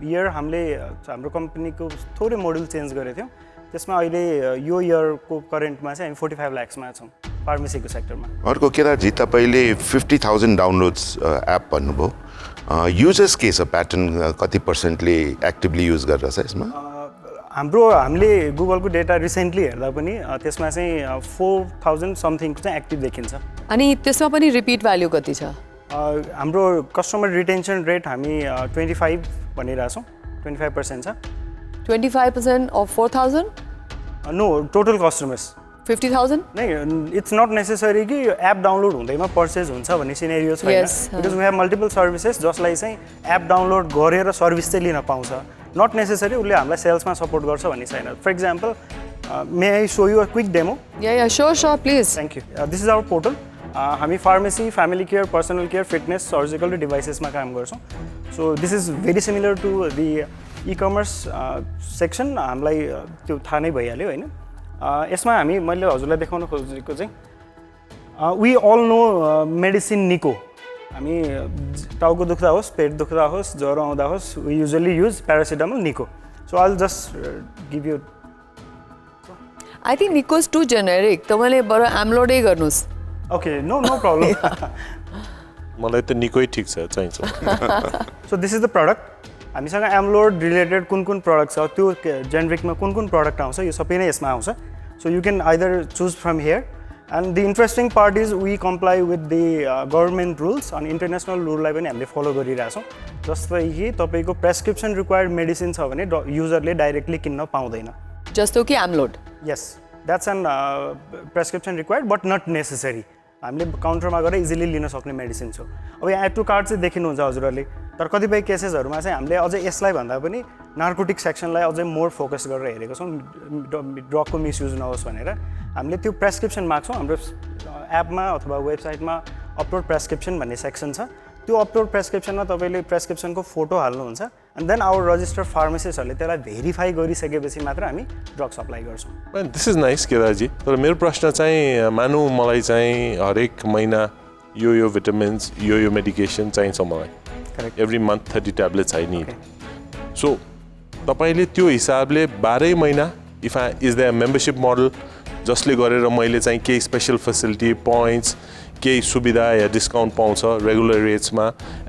year हामीले हाम्रो कम्पनीको थोरै मोडल चेन्ज गरेको थियौँ। त्यसमा अहिले यो इयरको करेन्टमा चाहिँ हामी 45 लाख्समा छौँ फार्मेसीको सेक्टरमा। अर्को केदारजी, तपाईँले 50,000 डाउनलोड्स एप भन्नुभयो। युजर्स के छ, प्याटर्न कति पर्सेन्टले एक्टिभली युज गरिरहेछ यसमा? हामीले गुगलको डेटा रिसेन्टली हेर्दा पनि त्यसमा चाहिँ 4,000 समथिङको चाहिँ एक्टिभ देखिन्छ। अनि त्यसमा पनि रिपिट भ्याल्यू कति छ? हाम्रो कस्टमर रिटेन्सन रेट हामी 25 भनिरहेछौँ, 25% छ। 25% अफ 4,000? No, total customers 50,000? नै, इट्स नट नेसेसरी कि एप डाउनलोड हुँदैमा पर्चेज हुन्छ भन्ने सिनेरियो छैन। Because we have multiple services जसलाई चाहिँ एप डाउनलोड गरेर सर्भिस चाहिँ लिन पाउँछ। नट नेसेसरी उसले हामीलाई सेल्समा सपोर्ट गर्छ भन्ने छैन। For example, may I show you a quick demo? Yeah sure please. Thank you. This is our portal. हामी pharmacy, family care, personal care, fitness, surgical र डिभाइसेसमा काम गर्छौँ। So this is very similar to the e-commerce section. हामीलाई त्यो थाहा नै भइहाल्यो होइन। यसमा मैले हजुरलाई देखाउन खोजेको चाहिँ वी अल नो मेडिसिन निको। हामी टाउको दुख्दा होस्, पेट दुख्दा होस्, ज्वरो आउँदा होस्, we usually use paracetamol, Niko. So I will just give you. I think Niko is too generic. तपाईँले बरु एमलोडै गर्नुहोस्। Okay, no problem. मलाई त निकै ठिक छ चाहिन्छ so this is the product हामीसँग एमलोड रिलेटेड कुन प्रडक्ट छ त्यो जेनरिकमा कुन प्रडक्ट आउँछ यो सबै नै यसमा आउँछ so you can either choose from here and the interesting part is we comply with the government rules अनि इन्टरनेसनल रुललाई पनि हामीले फलो गरिरहेछौँ जस्तै कि तपाईँको प्रेसक्रिप्सन रिक्वायर्ड मेडिसिन छ भने युजरले डाइरेक्टली किन्न पाउँदैन जस्तो कि Amlod yes that's an prescription required but not necessary हामीले काउन्टरमा गएर इजिली लिन सक्ने मेडिसिन छ अब यहाँ एड टु कार्ड चाहिँ देखिनुहुन्छ हजुरहरूले तर कतिपय केसेसहरूमा चाहिँ हामीले अझै यसलाई भन्दा पनि नार्कोटिक सेक्सनलाई अझै मोर फोकस गरेर हेरेको छौँ ड्रगको मिसयुज नहोस् भनेर हामीले त्यो प्रेसक्रिप्सन माग्छौँ हाम्रो एपमा अथवा वेबसाइटमा अपलोड प्रेसक्रिप्सन भन्ने सेक्सन छ त्यो अपलोड प्रेसक्रिप्सनमा तपाईँले प्रेसक्रिप्सनको फोटो हाल्नुहुन्छ एन्ड देन आवर रजिस्टर्ड फार्मेसिस्टहरूले त्यसलाई भेरिफाई गरिसकेपछि मात्र हामी ड्रग सप्लाई गर्छौँ दिस इज नाइस केदारजी तर मेरो प्रश्न चाहिँ मानौँ मलाई चाहिँ हरेक महिना यो भिटामिन्स यो मेडिकेसन चाहिन्छ मलाई correct every month 30 tablets I need so तपाईँले त्यो हिसाबले 12 महिना if is the membership model जसले गरेर मैले चाहिँ केही स्पेसल फेसिलिटी पोइन्ट्स केही सुविधा या डिस्काउन्ट पाउँछ रेगुलर रेट्समा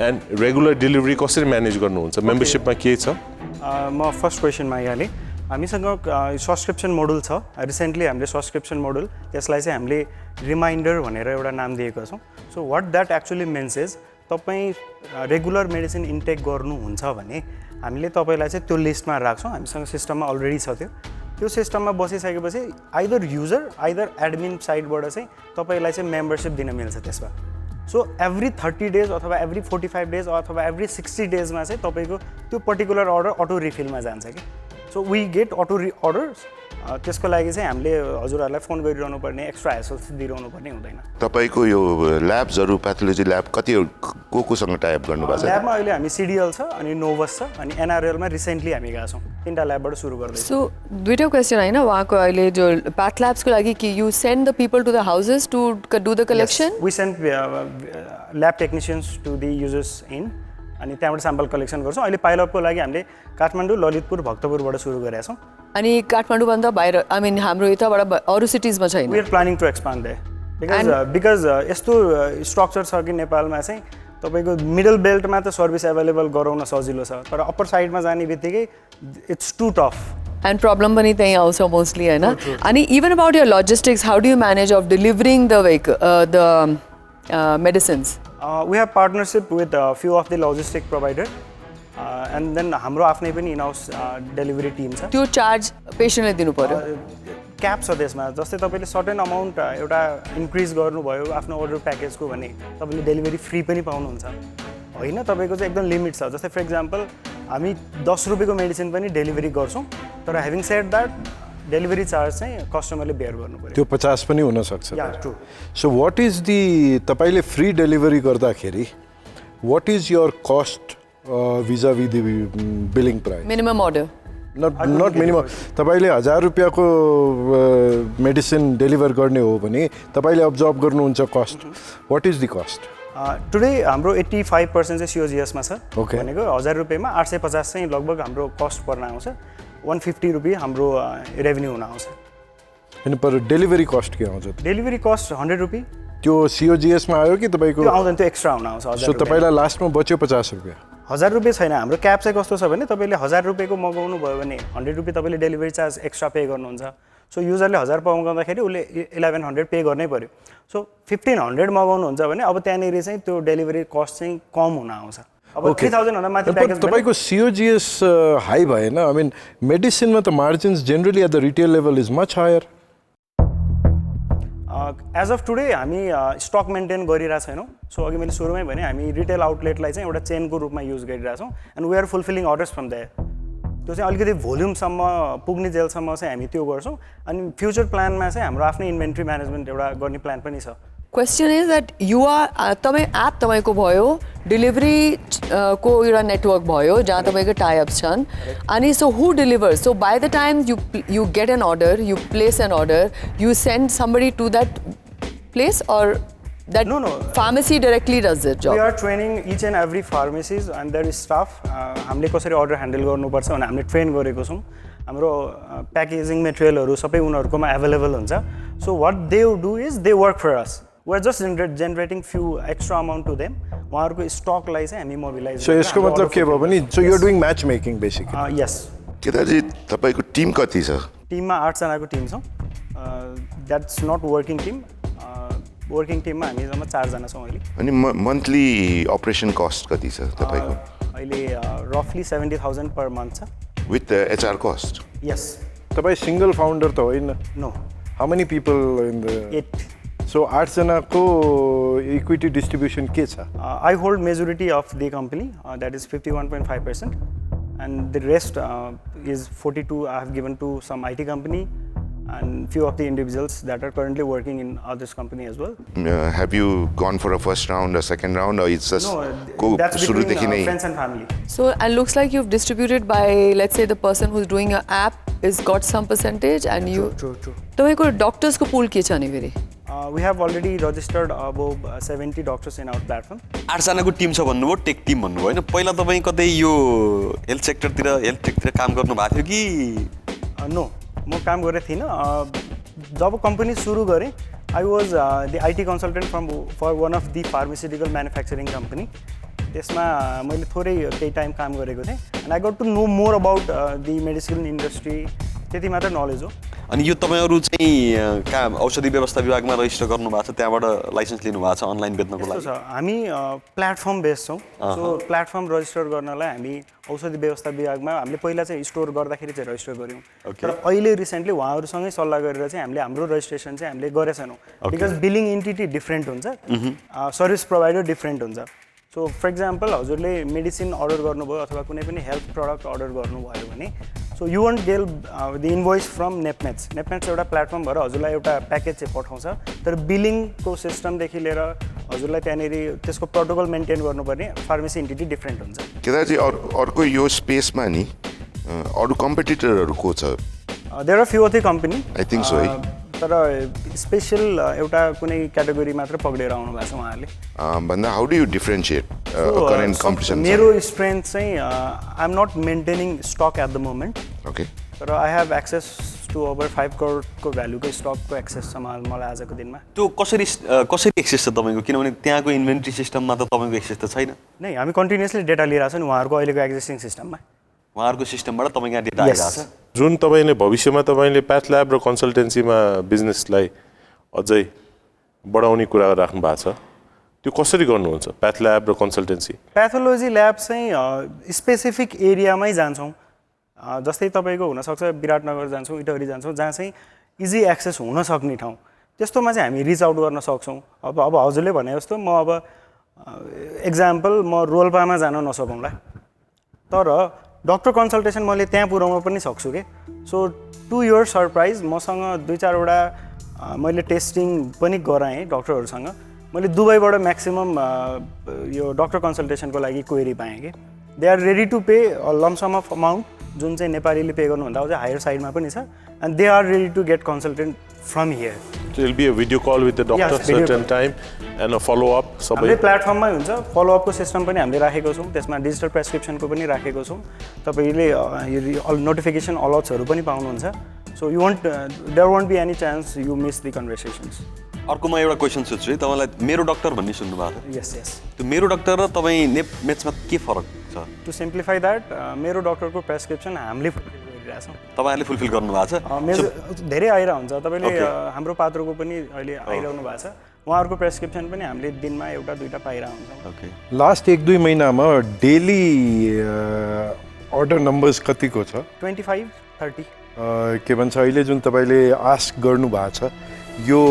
एन्ड रेगुलर डेलिभरी कसरी म्यानेज गर्नुहुन्छ मेम्बरसिपमा के छ म फर्स्ट क्वेसनमा आइहालेँ हामीसँग सब्सक्रिप्सन मोडल छ रिसेन्टली हामीले सब्सक्रिप्सन मोडल त्यसलाई चाहिँ हामीले रिमाइन्डर भनेर एउटा नाम दिएको छौँ so what that actually means is तपाईँ रेगुलर मेडिसिन इन्टेक गर्नुहुन्छ भने हामीले तपाईँलाई चाहिँ त्यो लिस्टमा राख्छौँ हामीसँग सिस्टममा अलरेडी छ त्यो सिस्टममा बसिसकेपछि आइदर युजर आइदर एडमिन साइडबाट चाहिँ तपाईँलाई चाहिँ मेम्बरसिप दिन मिल्छ त्यसमा सो एभ्री 30 डेज अथवा एभ्री 45 डेज अथवा एभ्री 60 डेजमा चाहिँ तपाईँको त्यो पर्टिकुलर अर्डर अटो रिफिलमा जान्छ कि so we get auto orders त्यसको लागि चाहिँ हामीले हजुरहरूलाई फोन गरिरहनु पर्ने एक्स्ट्रा हेसल्स दिइरहनु पर्ने हुँदैन तपाईँको यो ल्याब्सहरू प्याथोलोजी ल्याब कति कोसँग टाइप गर्नुभएको छ ल्याबमा अहिले हामी सिडिएल छ अनि नोभस छ अनि एनआरएलमा रिसेन्टली हामी गएको छौँ 3टा ल्याबबाट सुरु गर्दैछौँ सो दुईवटा क्वेसन होइन उहाँको अहिले जो प्याथ ल्याब्सको लागि कि you send the people to the houses to do the collection we send lab technicians to the users in अनि त्यहाँबाट स्याम्पल कलेक्सन गर्छौँ अहिले पाइलअपको लागि हामीले काठमाडौँ ललितपुर भक्तपुरबाट सुरु गरेका छौँ अनि काठमाडौँभन्दा बाहिर आई मिन हाम्रो यताबाट अरू सिटिजमा छैन we are planning to expand they because यस्तो स्ट्रक्चर छ कि नेपालमा चाहिँ तपाईँको मिडल बेल्टमा त सर्भिस एभाइलेबल गराउन सजिलो छ तर अप्पर साइडमा जाने बित्तिकै it's too tough and problem पनि त्यहीँ आउँछ मोस्टली होइन अनि even about your logistics how do you manage of delivering the medicines we have partnership with a few of the logistic provider and then हाम्रो आफ्नै पनि इन-हाउस डेलिभरी टिम छ त्यो चार्ज पेशेन्टले दिनु पर्यो क्याप छ त्यसमा जस्तै तपाईँले सर्टेन अमाउन्ट एउटा इन्क्रिज गर्नुभयो आफ्नो अर्डर प्याकेजको भने तपाईँले डेलिभरी फ्री पनि पाउनुहुन्छ होइन तपाईँको चाहिँ एकदम लिमिट छ जस्तै फर इक्जाम्पल हामी 10 रुपियाँको मेडिसिन पनि डेलिभरी गर्छौँ तर having shed that delivery charge चाहिँ कस्टमरले बेयर गर्नु पर्यो त्यो 50 पनि हुन सक्छ yeah true so what is the तपाईले फ्री डेलिभरी गर्दाखेरि what is your cost vis-a-vis the billing price minimum order not minimum तपाईले 1000 रुपैयाँको मेडिसिन डेलिभर गर्ने हो भने तपाईले अब्जर्भ गर्नुहुन्छ cost what is the cost today हाम्रो 85% चाहिँ सिओजिएसमा छ Okay. भनेको 1000 रुपियाँमा 850 चाहिँ लगभग हाम्रो कस्ट पर्न आउँछ 150 रुपियाँ हाम्रो रेभेन्यू हुन आउँछ अनि पर डेलिभरी कस्ट के आउँछ डेलिभरी कस्ट 100 रुपियाँ त्यो सिओजिएसमा आयो कि तपाईको त्यो आउँदैन त्यो एक्स्ट्रा हुन आउँछ 1000 सो तपाईलाई लास्टमा बच्यो 50 रुपैयाँ 1000 रुपियाँ छैन हाम्रो क्याप चाहिँ कस्तो छ भने तपाईँले 1000 रुपियाँको मगाउनु भयो भने 100 रुपियाँ तपाईँले डेलिभरी चार्ज एक्स्ट्रा पे गर्नुहुन्छ सो युजरले 1000 मगाउँदाखेरि उसले 1100 पे गर्नै पर्यो सो 1500 मगाउनुहुन्छ भने अब त्यहाँनिर चाहिँ त्यो डेलिभरी कस्ट चाहिँ कम हुन आउँछ अब 3000 भन्दा माथि प्याकेज तपाईको सिओजिएस हाई भएन आई मिन मेडिसिनमा त margins generally at the retail level is much higher as of today हामी स्टक मेन्टेन गरिरहेको छैनौँ सो अघि मैले सुरुमै भने हामी रिटेल आउटलेटलाई चाहिँ एउटा चेनको रूपमा युज गरिरहेछौँ and we are fulfilling orders from there त्यो चाहिँ अलिकति भोल्युमसम्म पुग्ने जेलसम्म चाहिँ हामी त्यो गर्छौँ अनि फ्युचर प्लानमा चाहिँ हाम्रो आफ्नै इन्भेन्ट्री म्यानेजमेन्ट एउटा गर्ने प्लान पनि छ question is that you are तपाईँ एप तपाईँको भयो डेलिभरी को एउटा नेटवर्क भयो जहाँ तपाईँको टाइअप्स छन् अनि so who deliver so by the time you get an order you place an order you send somebody to that place or that No. Pharmacy directly does it we जब are training each and every pharmacies and there is staff हामीले कसरी order handle गर्नुपर्छ भनेर हामीले train गरेको छौँ हाम्रो packaging मेटेरियलहरू सबै उनीहरूकोमा एभाइलेबल हुन्छ so what they do is they work for us we are just generating few extra amount to them उहाँहरूको स्टकलाई चाहिँ हामी मोबिलाइज सो यसको मतलब के भयो भने so you are doing match making basically yes Kedarji तपाईँको टिम कति छ? टिममा 8 जनाको टिम छौँ that's not working team working टिममा हामी जम्मा 4 जना छौँ अहिले अनि मन्थली अपरेसन कस्ट कति छ तपाईँको? अहिले रफली 70,000 पर मन्थ छ विथ HR कस्ट? यस तपाईँ सिंगल फाउन्डर त होइन? Know how many people in the 8 so 8 जनाको इक्विटी डिस्ट्रिब्युसन के छ? I hold majority of the company that is 51.5% and the rest is 42 I have given to some IT company and few of the individuals that are currently working in others company as well. Have you gone for a first round or second round or it's just that's between friends and family. So and looks like you've distributed by, let's say the person who's doing your app is got some percentage and you True. तपाईको doctors को पूल के छ नि फेरि? We have already registered above 70 doctors in our platform. 8 जनाको team छ भन्नुभयो, take team भन्नुभयो होइन? पहिला तपाईँ कतै यो हेल्थ सेक्टरतिर हेल्थ टेकतिर काम गर्नु भएको थियो कि? नो, म काम गरेको थिइनँ. जब कम्पनी सुरु गरेँ I was the IT consultant for one of the pharmaceutical manufacturing company. त्यसमा मैले थोरै केही टाइम काम गरेको थिएँ and I got to know more about the medicine industry. त्यति मात्र नलेज हो. अनि यो तपाईँहरू चाहिँ कहाँ औषधि व्यवस्था विभागमा रजिस्टर गर्नु भएको छ, त्यहाँबाट लाइसेन्स लिनु भएको छ अनलाइन बेच्नको लागि? हामी प्लेटफर्म बेस्ड छौँ. सो प्लेटफर्म रजिस्टर गर्नलाई हामी औषधि व्यवस्था विभागमा हामीले पहिला चाहिँ स्टोर गर्दाखेरि चाहिँ रजिस्टर गऱ्यौँ. तर अहिले रिसेन्टली उहाँहरूसँगै सल्लाह गरेर चाहिँ हामीले हाम्रो रजिस्ट्रेसन चाहिँ हामीले गरेका छैनौँ. बिकज बिलिङ इन्टिटी डिफ्रेन्ट हुन्छ, सर्भिस प्रोभाइडर डिफ्रेन्ट हुन्छ. सो फर इक्जाम्पल हजुरले मेडिसिन अर्डर गर्नुभयो अथवा कुनै पनि हेल्थ प्रडक्ट अर्डर गर्नुभयो भने so you won't get the invoice from Nepmates. Nepmates एउटा प्लेटफर्म भएर हजुरलाई एउटा प्याकेज चाहिँ पठाउँछ, तर बिलिङको सिस्टमदेखि लिएर हजुरलाई त्यहाँनिर त्यसको प्रोटोकल मेन्टेन गर्नुपर्ने फार्मेसी इन्टिटी डिफ्रेन्ट हुन्छ. केदारजी अर्को यो स्पेसमा नि अरू कम्पिटिटरहरू को छ? There are few of the company I think so है. तर स्पेसल एउटा कुनै क्याटेगोरी मात्र पक्रेर आउनु भएको छ उहाँहरूले भन्दा how do you differentiate current competition? मेरो स्ट्रेन्थ चाहिँ I am not maintaining stock at the moment. Okay. तर I have access to over 5 करोडको भ्यालुको स्टकको एक्सेस छ मलाई आजको दिनमा. त्यो कसरी एक्सेस छ तपाईँको? किनभने त्यहाँको इन्भेन्ट्री सिस्टममा त तपाईँको एक्सेस त छैन. नै, हामी कन्टिन्युसली डेटा लिइरहेको छ नि उहाँहरूको अहिलेको एक्जिस्टिङ सिस्टममा. उहाँहरूको सिस्टमबाट तपाईँको यहाँ डेटा आइरहेको छ. जुन तपाईँले भविष्यमा तपाईँले प्याथ ल्याब र कन्सल्टेन्सीमा बिजनेसलाई अझै बढाउने कुरा राख्नु भएको छ, त्यो कसरी गर्नुहुन्छ? प्याथ ल्याब र कन्सल्टेन्सी प्याथोलोजी ल्याब चाहिँ स्पेसिफिक एरियामै जान्छौँ. जस्तै तपाईँको हुनसक्छ विराटनगर जान्छौँ, इटहरी जान्छौँ, जहाँ चाहिँ इजी एक्सेस हुन सक्ने ठाउँ. त्यस्तोमा चाहिँ हामी रिच आउट गर्न सक्छौँ. अब हजुरले भने जस्तो म अब एक्जाम्पल म रोल्पामा जान नसकौँला, तर डक्टर कन्सल्टेसन मैले त्यहाँ पुऱ्याउन पनि सक्छु कि. सो टु योर सरप्राइज मसँग 2-4वटा मैले टेस्टिङ पनि गराएँ डक्टरहरूसँग. मैले दुबईबाट म्याक्सिमम यो डक्टर कन्सल्टेसनको लागि क्वेरी पाएँ कि they are ready to pay lump sum of amount, जुन चाहिँ नेपालीले पे गर्नुभन्दा अझै हायर साइडमा पनि छ, and they are ready to get consultant from here. So it'll be a video call with the doctor certain time and a follow up. सबै प्लेटफर्ममै हुन्छ. फलो अपको सिस्टम पनि हामीले राखेको छौँ. त्यसमा डिजिटल प्रेस्क्रिप्सनको पनि राखेको छौँ. तपाईँले नोटिफिकेसन अलर्ट्सहरू पनि पाउनुहुन्छ. So there won't be any chance you miss the conversations. अर्को म एउटा क्वेसन सोध्छु है तपाईँलाई. मेरो डक्टर भन्ने सुन्नुभएको छ? यस. त्यो मेरो डक्टर र तपाईँ नेपमेट्समा के फरक छ? टु सिम्प्लिफाई द्याट, मेरो डक्टरको प्रेस्क्रिप्सन हामीले गरिरहेछौँ. तपाईँहरूले फुलफिल गर्नुभएको छ? धेरै आइरहेको हुन्छ. तपाईँले हाम्रो पात्रोको पनि अहिले आइरहनु भएको छ. उहाँहरूको प्रेस्क्रिप्सन पनि हामीले दिनमा 1-2 पाइरहेको हुन्छौँ. ओके. लास्ट 1-2 महिनामा डेली अर्डर नम्बर्स कतिको छ? 25-30. के भन्छ अहिले जुन तपाईँले आस्क गर्नुभएको छ, यो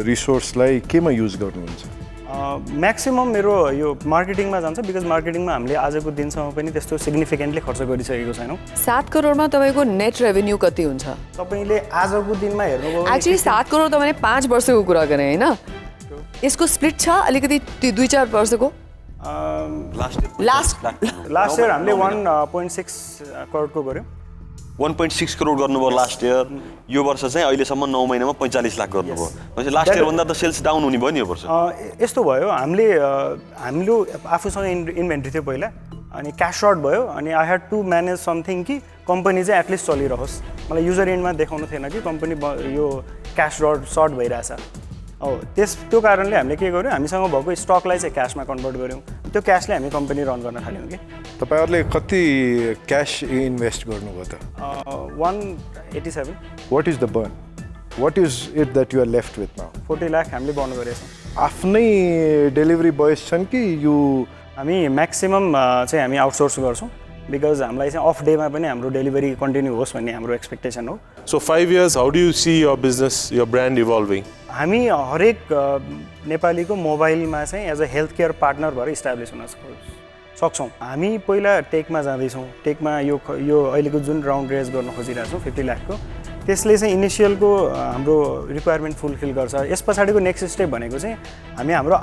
रिसोर्सलाई केमा युज गर्नुहुन्छ? म्याक्सिमम मेरो यो मार्केटिङमा जान्छ, बिकज मार्केटिङमा हामीले आजको दिनसम्म पनि त्यस्तो सिग्निफिकेन्टली खर्च गरिसकेको छैनौँ. 7 करोडमा तपाईँको नेट रेभेन्यू कति हुन्छ? तपाईँले आजको दिनमा हेर्नुभयो एक्चुअली 7 करोड त मैले 5 वर्षको कुरा गरेँ होइन, यसको स्प्लिट छ अलिकति 2-4 वर्षको? लास्ट इयर हामीले 1.6 करोडको गऱ्यौँ. 1.6 करोड गर्नुभयो लास्ट इयर. यो वर्ष चाहिँ अहिलेसम्म 9 महिनामा 45 लाख गर्नुभयो. भनेपछि लास्ट इयरभन्दा त सेल्स डाउन हुने भयो नि यो वर्ष? यस्तो भयो, हाम्रो आफूसँग इन्भेन्ट्री थियो पहिला, अनि क्यास सर्ट भयो, अनि I had to manage something कि कम्पनी चाहिँ एटलिस्ट चलिरहोस्. मलाई युजर एन्डमा देखाउनु थिएन कि कम्पनी यो क्यास सर्ट भइरहेछ. त्यो कारणले हामीले के गर्यौँ हामीसँग भएको स्टकलाई चाहिँ क्यासमा कन्भर्ट गऱ्यौँ त्यो क्यासले हामी कम्पनी रन गर्न थाल्यौँ कि तपाईँहरूले कति क्यास इन्भेस्ट गर्नुभयो त 187 what is the burn what is it that you are left with now 40 lakh हामीले बर्न गरेका छौँ आफ्नै डेलिभरी बोयज छन् कि यो हामी म्याक्सिमम चाहिँ हामी आउटसोर्स गर्छौँ बिकज हामीलाई चाहिँ अफ डेमा पनि हाम्रो डेलिभरी कन्टिन्यू होस् भन्ने हाम्रो एक्सपेक्टेसन हो So 5 years, how do you see your business, your brand evolving? हामी हरेक नेपालीको मोबाइलमा चाहिँ as a health care partner भएर इस्टाब्लिस हुन सक्छौँ हामी पहिला टेकमा जाँदैछौँ टेकमा यो अहिलेको जुन राउन्ड रेज गर्न खोजिरहेको छौँ 50 लाखको त्यसले चाहिँ इनिसियलको हाम्रो रिक्वायरमेन्ट फुलफिल गर्छ यस पछाडिको नेक्स्ट स्टेप भनेको चाहिँ हामी हाम्रो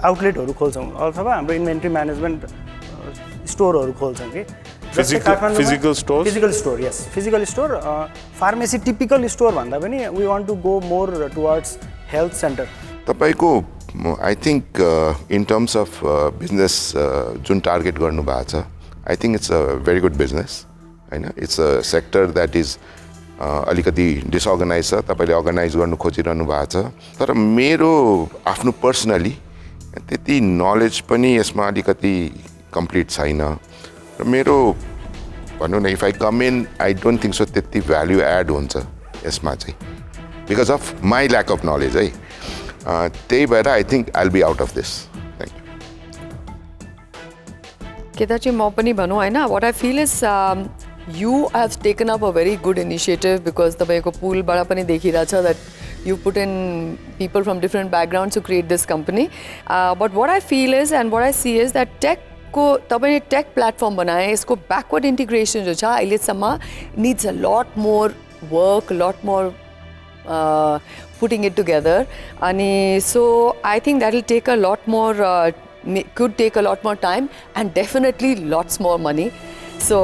आउटलेटहरू खोल्छौँ अथवा हाम्रो इन्भेन्ट्री म्यानेजमेन्ट स्टोरहरू खोल्छौँ कि Physical stores? Physical store, yes. Physical store, pharmacy typical store भन्दा पनि we want to go more towards health center. तपाईको I think in terms of business जुन टार्गेट गर्नु भएको छ I think it's a very good business हैन it's a sector that is अलिकति disorganise छ तपाईले अर्गनाइज गर्नु खोजिरहनु भएको छ तर मेरो आफ्नो पर्सनली त्यति नलेज पनि यसमा अलिकति कम्प्लिट छैन र मेरो भनौँ न if I come in I don't think so त्यति भ्याल्यु एड हुन्छ यसमा चाहिँ because of my lack of knowledge है त्यही भएर I think I will be out of this thank you Kedarji म पनि भनौँ होइन what I feel is you have taken up a very good initiative because तपाईँको पुलबाट पनि देखिरहेछ that you put in people from different backgrounds to create this company. But what I feel is and what I see is that टेकको तपाईँले take platform बनाए यसको backward integration जो छ अहिलेसम्म needs a lot more work, a lot more putting it together. And so I think that will take a lot more, could take a lot more time and definitely lots more money. So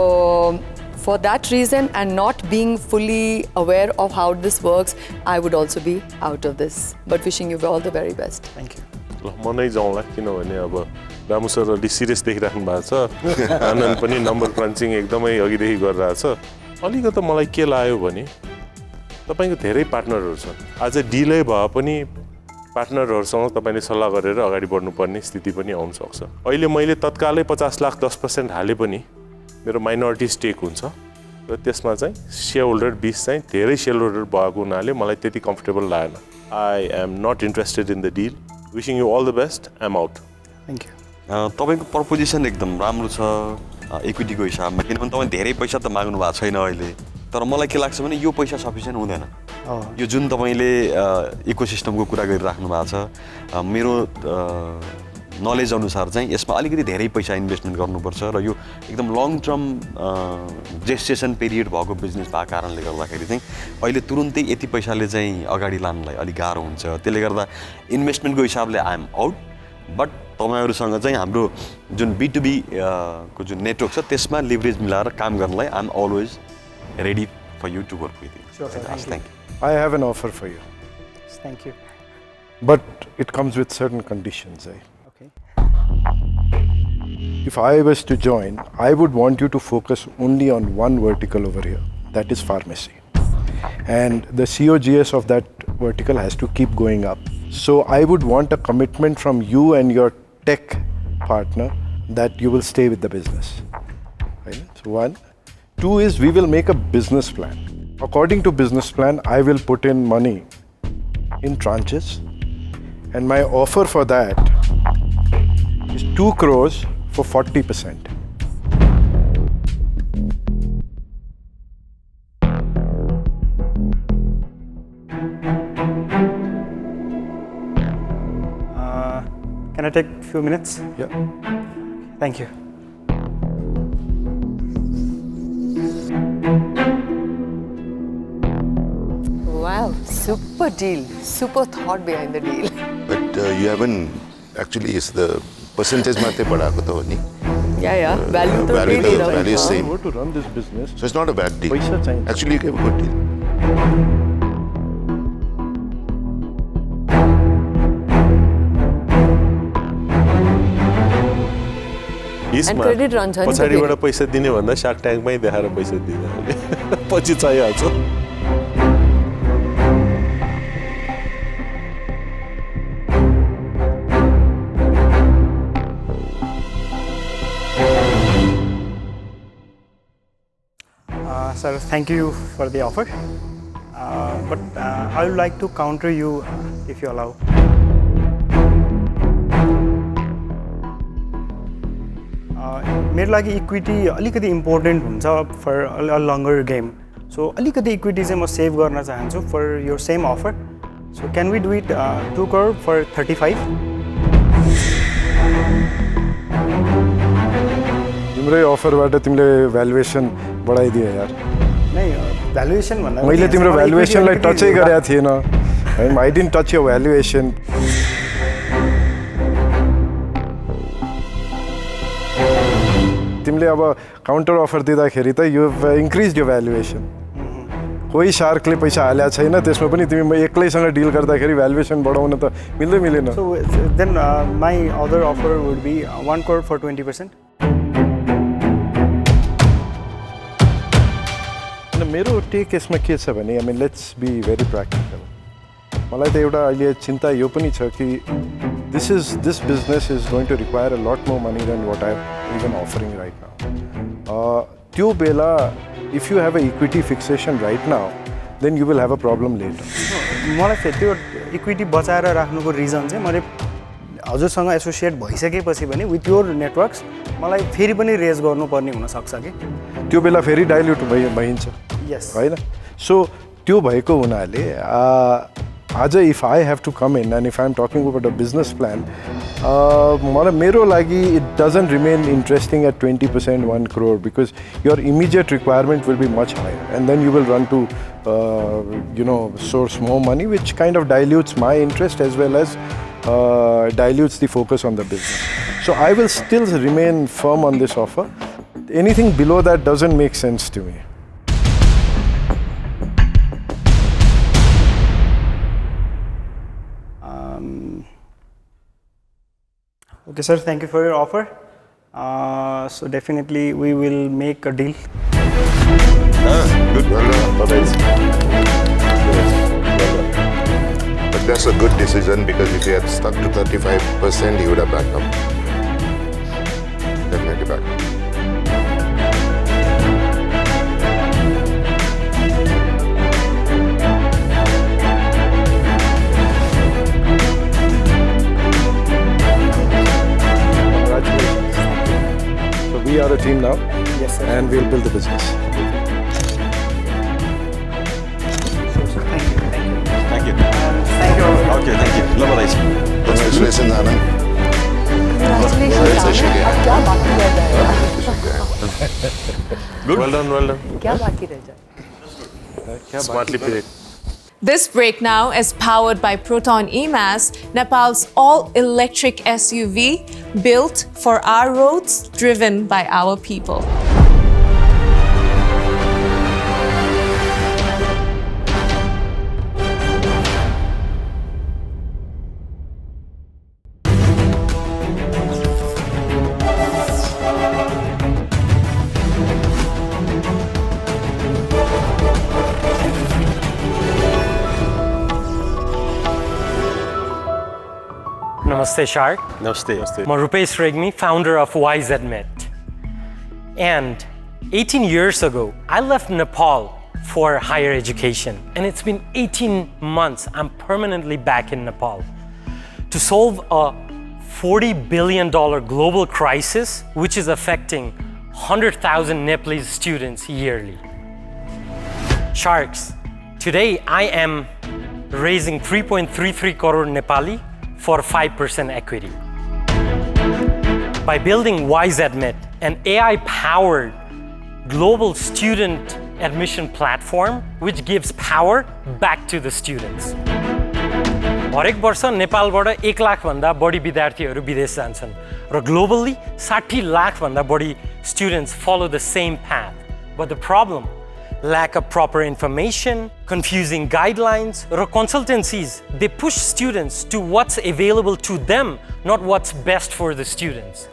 for that reason and not being fully aware of how this works, I would also be out of this. But wishing you all the very best. Thank you. ल म नै जाउँला किनभने अब Ramu sir अलि serious देखिराख्नु भएको छ आनन्द पनि नम्बर क्रन्चिङ एकदमै अघिदेखि गरिरहेछ अलिकति मलाई के लाग्यो भने तपाईँको धेरै पार्टनरहरू छन् आज डिले भए पनि पार्टनरहरूसँग तपाईँले सल्लाह गरेर अगाडि बढ्नुपर्ने स्थिति पनि आउन सक्छ अहिले मैले तत्कालै 50 लाख 10% हाले पनि मेरो माइनोरिटी स्टेक हुन्छ र त्यसमा चाहिँ सेयर होल्डर 20 चाहिँ धेरै सेयर होल्डर भएको हुनाले मलाई त्यति कम्फर्टेबल लागेन I am not interested in the deal wishing you all the best I am out thank you तपाईँको प्रपोजिसन एकदम राम्रो छ इक्विटीको हिसाबमा किनभने तपाईँ धेरै पैसा त माग्नु भएको छैन अहिले तर मलाई के लाग्छ भने यो पैसा सफिसियन्ट हुँदैन यो जुन तपाईँले इकोसिस्टमको कुरा गरिराख्नु भएको छ मेरो नलेज अनुसार चाहिँ यसमा अलिकति धेरै पैसा इन्भेस्टमेन्ट गर्नुपर्छ र यो एकदम लङ टर्म जेस्टेसन पिरियड भएको बिजनेस भएको कारणले गर्दाखेरि चाहिँ अहिले तुरुन्तै यति पैसाले चाहिँ अगाडि लानलाई अलिक गाह्रो हुन्छ त्यसले गर्दा इन्भेस्टमेन्टको हिसाबले आई एम आउट बट तपाईँहरूसँग चाहिँ हाम्रो जुन B2B को जुन नेटवर्क छ त्यसमा लिभरेज मिलाएर काम गर्नलाई I am always ready for you to work with you thank you I have an offer for you. Thank you. But it comes with certain conditions. Okay. If I was to join, I would want you to focus only on one vertical over here, that is pharmacy. And the COGS of that vertical has to keep going up. So I would want a commitment from you and your tech partner that you will stay with the business. Right? So one. Two is we will make a business plan. According to business plan, I will put in money in tranches. And my offer for that is 2 crores for 40%. Can I take a few minutes? Yeah. Thank you. Wow, super deal. Super thought behind the deal. But you haven't actually is the percentage मात्रै बढाएको त हो नि Yeah. Value to value is same. To run this business. So it's not a bad deal. पैसा चाहिन्छ. Actually, you gave a good deal. And credit रहन्छ नि पछाडिबाट पैसा दिने भन्दा शार्क ट्याङ्कमै देखाएर पैसा दिने पछि चाहिहाल्छ Sir, thank you for the offer. But I would like to counter you if you allow. मेरो लागि इक्विटी अलिकति इम्पोर्टेन्ट हुन्छ for a longer game. So अलिकति इक्विटी चाहिँ म सेभ गर्न चाहन्छु for your same offer. So can we do it 2 crore for 35? तिम्रै अफरबाट तिमीले भ्यालुएसन बढाइदियो यार. नै भ्यालुएसन भन्दा मैले तिम्रो भ्यालुएसनलाई टचै गरेको थिएन. I didn't touch your valuation. तिमीले अब काउन्टर अफर दिँदाखेरि त यु इन्क्रिज यो भ्यालुएसन. कोही शार्कले पैसा हालेको छैन, त्यसमा पनि तिमी एक्लैसँग डिल गर्दाखेरि भ्यालुएसन बढाउन त मिल्दै मिलेन. So then my other offer would be 1 crore for 20%. मेरो टेक यसमा के छ भने I mean let's be very practical. मलाई त एउटा अहिले चिन्ता यो पनि छ कि this business is going to require a lot more money than what I even offering right now. त्यो बेला if you have a equity fixation right now then you will have a problem letter. मलाई फेरि त्यो equity बचाएर राख्नुको reason चाहिँ मैले हजुरसँग एसोसिएट भइसकेपछि पनि विथ योर नेटवर्क्स मलाई फेरि पनि रेज गर्नुपर्ने हुनसक्छ कि त्यो बेला फेरि डाइल्युट भइन्छ. यस होइन. सो त्यो भएको हुनाले आज if I have to come in and if I am talking about a business plan, मलाई मेरो लागि it doesn't remain interesting at 20% 1 crore because your immediate requirement will be much higher and then you will run to source more money, which kind of dilutes my interest as well as dilutes the focus on the business. So I will still remain firm on this offer. Anything below that doesn't make sense to me. Okay, sir, thank you for your offer. So definitely we will make a deal. Good, well done. But that's a good decision because if you had stuck to 35%, you would have backed up. Definitely backed up. We are a team now. Yes, sir. And we'll build the business. So thank you. Thank you. Thank you. Okay, thank you. Love it. Congratulations, Anna. क्या बाकी रह जाएगा? Good. Well done. क्या बाकी रह जाएगा? Smartly played. This break now is powered by Proton EMAS, Nepal's all-electric SUV built for our roads, driven by our people. Namaste, Shark. Namaste. I'm Rupesh Regmi, founder of WiseAdmit. And 18 years ago, I left Nepal for higher education. And it's been 18 months, I'm permanently back in Nepal to solve a $40 billion global crisis, which is affecting 100,000 Nepalese students yearly. Sharks, today I am raising 3.33 crore Nepali for 5% equity. By building WiseAdmit, an AI-powered global student admission platform which gives power back to the students. हरेक वर्ष नेपालबाट 1 लाख भन्दा बढी विद्यार्थीहरू विदेश जान्छन् र globally 60 lakh भन्दा बढी students follow the same path. But the problem, lack of proper information, confusing guidelines, or consultancies, they push students to what's available to them, not what's best for the students.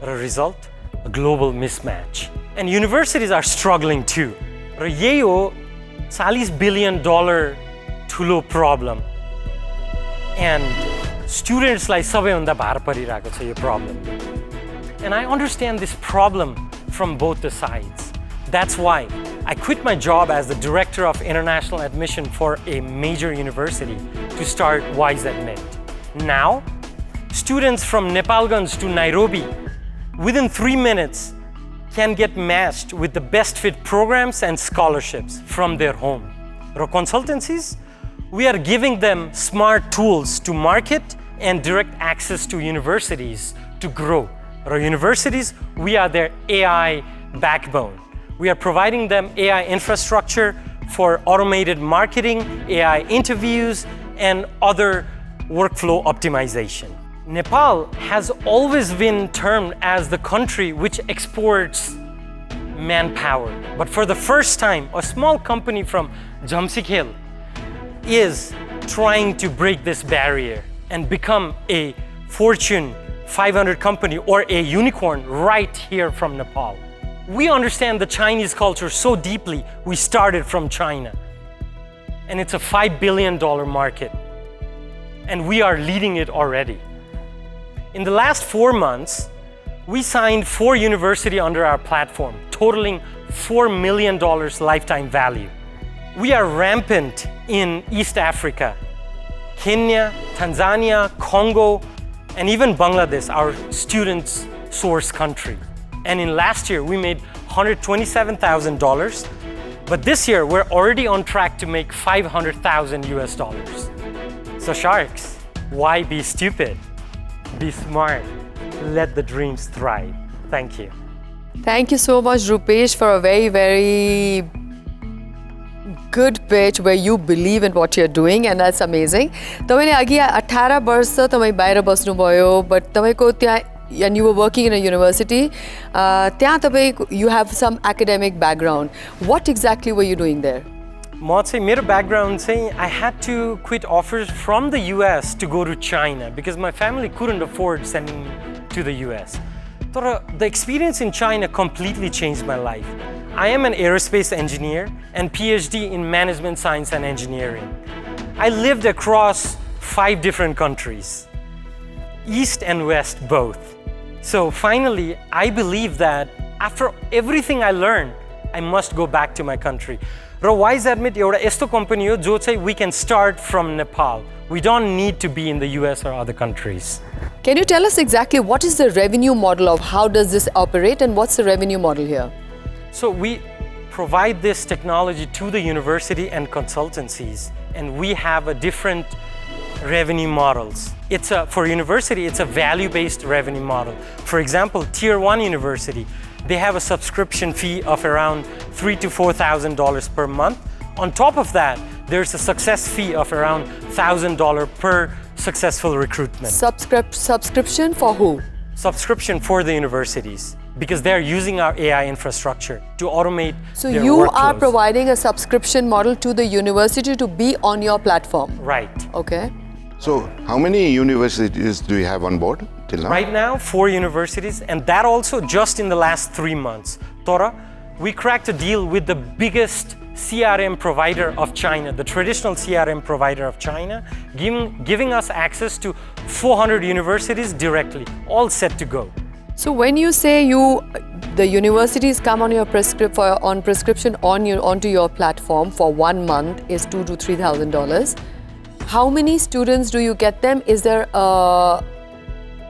The result, a global mismatch. And universities are struggling too. र यही हो $40 billion ठुलो problem. And students लाई सबैभन्दा भार परिरहेको छ यो problem. And I understand this problem from both the sides. That's why I quit my job as the director of international admission for a major university to start WiseAdmit. Now, students from Nepalganj to Nairobi, within 3 minutes, can get matched with the best fit programs and scholarships from their home. Our consultancies, we are giving them smart tools to market and direct access to universities to grow. Our universities, we are their AI backbone. We are providing them AI infrastructure for automated marketing, AI interviews, and other workflow optimization. Nepal has always been termed as the country which exports manpower. But for the first time, a small company from Jamsikhel is trying to break this barrier and become a Fortune 500 company or a unicorn right here from Nepal. We understand the Chinese culture so deeply, we started from China. And it's a $5 billion market. And we are leading it already. In the last 4 months, we signed 4 universities under our platform, totaling $4 million lifetime value. We are rampant in East Africa, Kenya, Tanzania, Congo, and even Bangladesh, our students' source country. And in last year, we made $127,000, but this year we're already on track to make $500,000 US. So sharks, why be stupid? Be smart. Let the dreams thrive. Thank you. Thank you so much, Rupesh, for a very, very good pitch where you believe in what you're doing, and that's amazing. तपाईले अघि 18 वर्ष तपाई बाहिर बस्नुभयो, but तपाईको त्यहाँ and you were working in a university. त्यहाँ तपाई you have some academic background. What exactly were you doing there? म चाहिँ मेरो background चाहिँ I had to quit offers from the US to go to China because my family couldn't afford sending me to the US. तर the experience in China completely changed my life. I am an aerospace engineer and PhD in management science and engineering. I lived across 5 different countries, East and West both. So finally, I believe that after everything I learned, I must go back to my country. र WiseAdmit एउटा यस्तो company हो जो चाहिँ we can start from Nepal. We don't need to be in the US or other countries. Can you tell us exactly what is the revenue model of how does this operate and what's the revenue model here? So we provide this technology to the university and consultancies, and we have a different revenue models. For university, it's a value-based revenue model. For example, Tier 1 university, they have a subscription fee of around $3,000 to $4,000 per month. On top of that, there's a success fee of around $1,000 per successful recruitment. Subscription for who? Subscription for the universities, because they're using our AI infrastructure to automate so their you workflows. are providing a subscription model to the university to be on your platform. Right. Okay. So how many universities do you have on board till now? Right now, 4 universities, and that also just in the last 3 months. Tora, we cracked a deal with the biggest CRM provider of China, the traditional CRM provider of China, giving us access to 400 universities directly, all set to go. So when you say the universities come on your prescription onto your platform for 1 month is $2,000 to $3,000. How many students do you get them? Is there a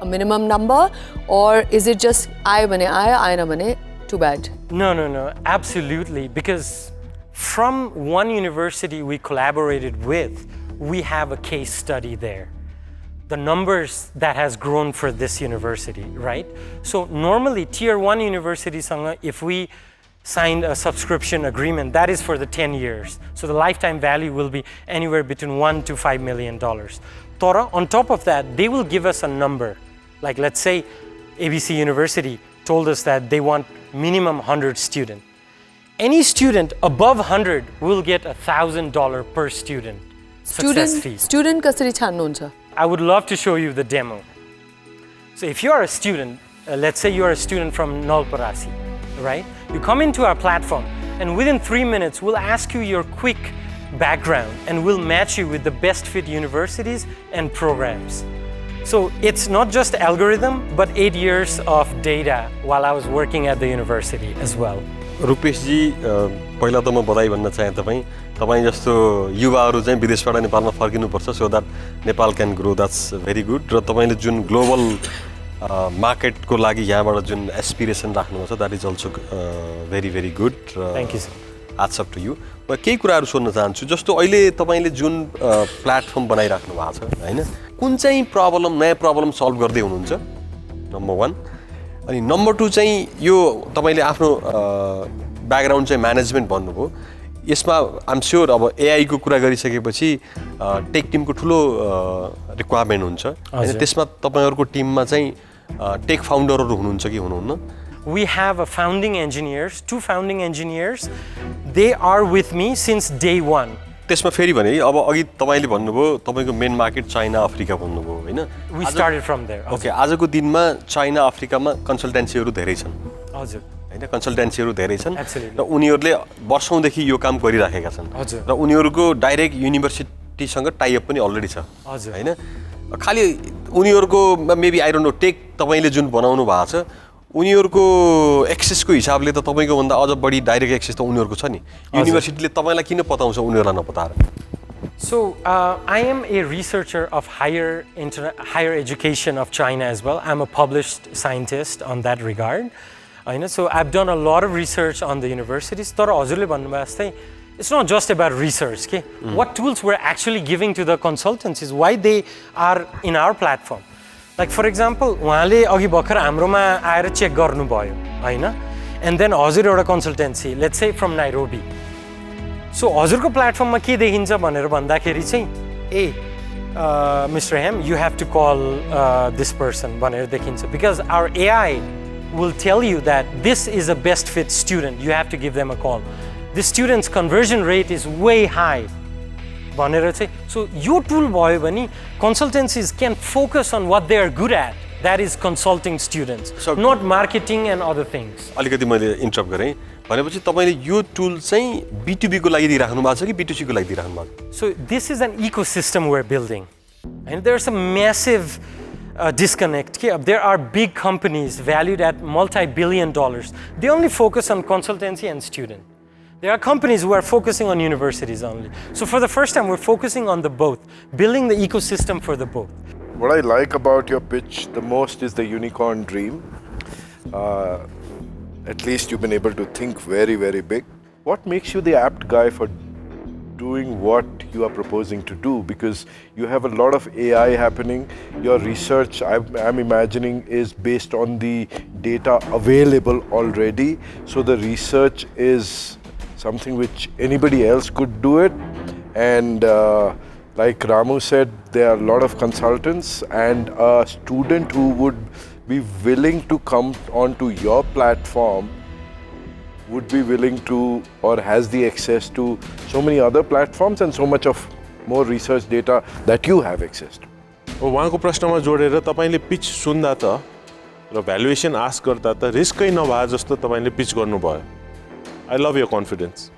minimum number, or is it just I na mane, too bad? No, absolutely. Because from one university we collaborated with, we have a case study there. The numbers that has grown for this university, right? So normally Tier 1 university, if we signed a subscription agreement, that is for the 10 years. So the lifetime value will be anywhere between $1 to $5 million. Tora, on top of that, they will give us a number. Like let's say ABC University told us that they want minimum 100 students. Any student above 100 will get $1,000 per student success fee. Student kasari chhannuncha? I would love to show you the demo. So if you are a student, let's say you are a student from Nalparasi, right? You come into our platform, and within 3 minutes, we'll ask you your quick background, and we'll match you with the best fit universities and programs. So it's not just algorithm, but 8 years of data while I was working at the university as well. रुपेशजी पहिला त म बधाई भन्न चाहे तपाईँ जस्तो युवाहरू चाहिँ विदेशबाट नेपालमा फर्किनुपर्छ so that Nepal can grow that's very good र तपाईँले जुन ग्लोबल मार्केटको लागि यहाँबाट जुन एस्पिरेसन राख्नुभएको छ that is also very very good thank you sir hats off to you म केही कुराहरू सोध्न चाहन्छु जस्तो अहिले तपाईँले जुन प्लेटफर्म बनाइराख्नु भएको छ होइन कुन चाहिँ नयाँ प्रब्लम सल्भ गर्दै हुनुहुन्छ नम्बर 1 अनि नम्बर 2 चाहिँ यो तपाईँले आफ्नो ब्याकग्राउन्ड चाहिँ म्यानेजमेन्ट भन्नुभयो यसमा आइएम स्योर अब एआईको कुरा गरिसकेपछि टेक टिमको ठुलो रिक्वायरमेन्ट हुन्छ होइन त्यसमा तपाईँहरूको टिममा चाहिँ टेक फाउन्डरहरू हुनुहुन्छ कि हुनुहुन्न We have two founding engineers. They are with me since day one. त्यसमा फेरि भने अब अघि तपाईले भन्नुभयो तपाईको मेन मार्केट चाइना अफ्रिका भन्नुभयो हैन We started from there. Okay आजको दिनमा चाइना अफ्रिकामा कन्सल्टेन्सीहरू धेरै छन् हजुर हैन कन्सल्टेन्सीहरू धेरै छन् Absolutely. र उनीहरूले वर्षौंदेखि यो काम गरिराखेका छन् हजुर र उनीहरूको डाइरेक्ट युनिभर्सिटीसँग टाइ अप पनि अलरेडी छ हजुर हैन खाली उनीहरूको maybe I don't know take तपाईले जुन बनाउनु भएको छ उनीहरूको एक्सेसको हिसाबले त तपाईको भन्दा अझ बढी डाइरेक्ट एक्सेस त उनीहरूको छ नि युनिभर्सिटीले तपाईलाई किन पताउँछ उनीहरूलाई नपताएर So I am a researcher of higher education of China as well. I'm a published scientist on that regard. So I've done a lot of research on the universities. तर हजुरले भन्नुभयो जस्तै it's not just about research. Okay? What tools we're actually giving to the consultancies, why they are in our platform. Like for example, उहाँले अघि भर्खर हाम्रोमा आएर check गर्नुभयो हैन and then हजुर एउटा consultancy, let's say from Nairobi. So हजुरको प्लेटफर्ममा के देखिन्छ भनेर भन्दाखेरि चाहिँ Mr. M, you have to call this person भनेर देखिन्छ because our AI will tell you that this is a best fit student, you have to give them a call. The student's conversion rate is way high. So your tool भयो भने consultancies can focus on what they are good at, that is consulting students, not marketing and other things. अलिकति मैले interrupt गरेँ भनेपछि तपाईले यो tool चाहिँ B2B को लागि दिइराख्नु भएको छ कि B2C को लागि दिइराख्नु भएको छ So this is an ecosystem we're building and there's a massive disconnect. There are big companies valued at multi-billion dollars. They only focus on consultancy and student. There are companies who are focusing on universities only. So for the first time, we're focusing on the both, building the ecosystem for the both. What I like about your pitch the most is the unicorn dream. At least you've been able to think very, very big. What makes you the apt guy for doing what you are proposing to do? Because you have a lot of AI happening. Your research, I'm imagining, is based on the data available already. So the research is something which anybody else could do it. And like Ramu said, there are a lot of consultants, and a student who would be willing to come onto your platform would be willing to or has the access to so many other platforms and so much of more research data that you have access to. उहाँको प्रश्नमा जोडेर तपाईले pitch सुन्दा त र valuation ask गर्दा त रिस्कै नभए जस्तो तपाईले पिच गर्नुभयो. I love your confidence.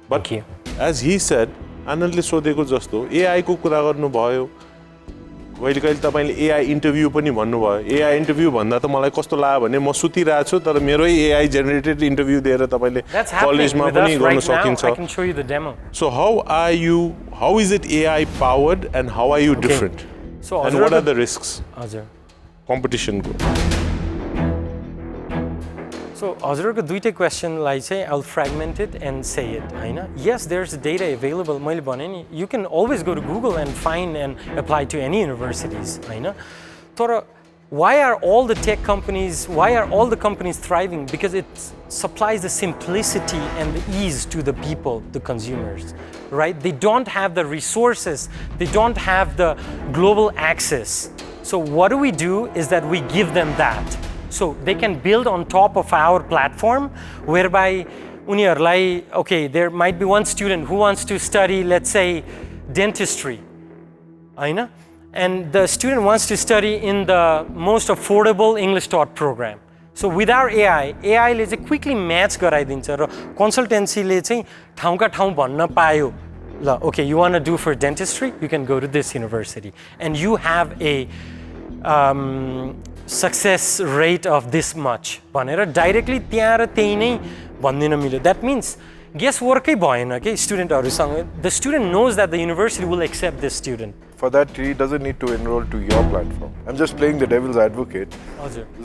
But as he said, आनन्दले सोधेको जस्तो AI को कुरा गर्नुभयो. कहिले कहिले तपाईले AI इन्टरभ्यु पनि भन्नुभयो. AI इन्टरभ्यु भन्दा त मलाई कस्तो लाग्यो भने म सुतिरहेको छु तर मेरै AI जेनेरेटेड इन्टरभ्यु दिएर तपाईले कलेजमा पनि गर्न सकिन्छ. I can show you the demo. So how is it AI powered and how are you different? So and what are the risks? हजुर. Competition को. So हजुरको दुईटै क्वेशनलाई चाहिँ I'll fragment it and say it हैन. Yes, there's data available. मैले भने नि you can always go to Google and find and apply to any universities हैन. तर why are all the companies thriving? Because it supplies the simplicity and the ease to the people, the consumers, right? They don't have the resources, they don't have the global access. So what do is that we give them that. So they can build on top of our platform whereby okay, there might be one student who wants to study, let's say, dentistry. And the student wants to study in the most affordable English taught program. So with our AI ले चाहिँ quickly match गराइदिन्छ र consultancy ले चाहिँ ठाउँका ठाउँ भन्न पायो. ल, okay, you want to do for dentistry, you can go to this university and you have a success rate of this much भनेर डाइरेक्टली त्यहाँ र त्यही नै भन्दिन मिल्यो. That means guess work भएन के स्टुडेन्टहरुसँग. The student knows that the university will accept this student. For that, he doesn't need to enroll to your platform. I'm just playing the devil's advocate.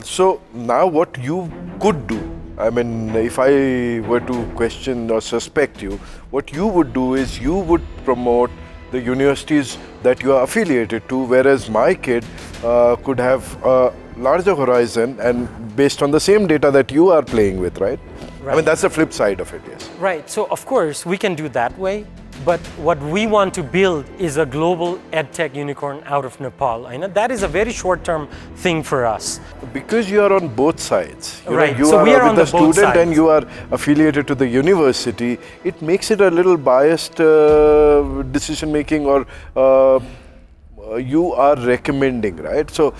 So now what you could do, I mean, if I were to question or suspect you, what you would do is you would promote the universities that you are affiliated to, whereas my kid could have a larger horizon and based on the same data that you are playing with, right? I mean, that's the flip side of it, yes. Right, so of course we can do that way, but what we want to build is a global edtech unicorn out of Nepal. I know that is a very short-term thing for us. Because you are on both sides, right? You so are we are with on the the both student sides. and you are affiliated to the university. It makes it a little biased decision making, or you are recommending, right? So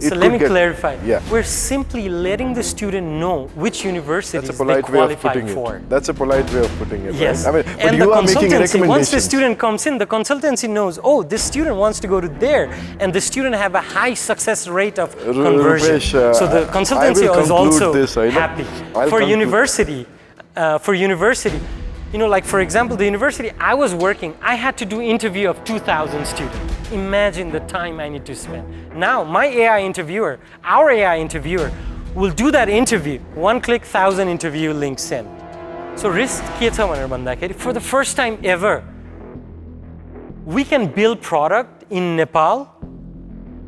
let me clarify. Yeah. We're simply letting the student know which universities That's a polite they way of qualify putting for. it. That's a polite way of putting it. Yes. Right? I mean, but and you the are making recommendations. once the student comes in, the consultancy knows, oh, this student wants to go to there, and the student have a high success rate of conversion. Rupesh, so the consultancy is also happy. For university, you know, like for example, the university I was working, I had to do interview of 2,000 students. Imagine the time I need to spend. Now, my AI interviewer, our AI interviewer, will do that interview. One click, 1,000 interview links sent. So risk के छ भनेर भन्दाखेरि, for the first time ever, we can build product in Nepal,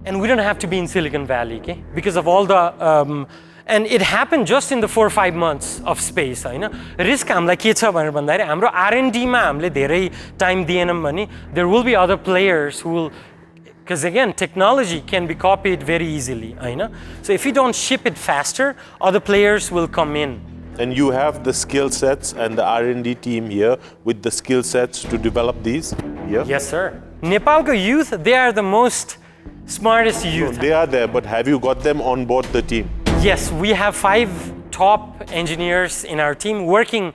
and we don't have to be in Silicon Valley, okay? Because of all the and it happened just in the 4 or 5 months of space, हैन? Risk हामीलाई के छ भनेर भन्दाखेरि हाम्रो R&D मा हामीले धेरै टाइम दिएनौं भने there will be other players who will, because again technology can be copied very easily, हैन? So if you don't ship it faster, other players will come in. And you have the skill sets and the R&D team here with the skill sets to develop these here? Yes, sir. Nepal's youth, they are the most smartest youth. So they are there, but have you got them on board the team? Yes, we have 5 top engineers in our team working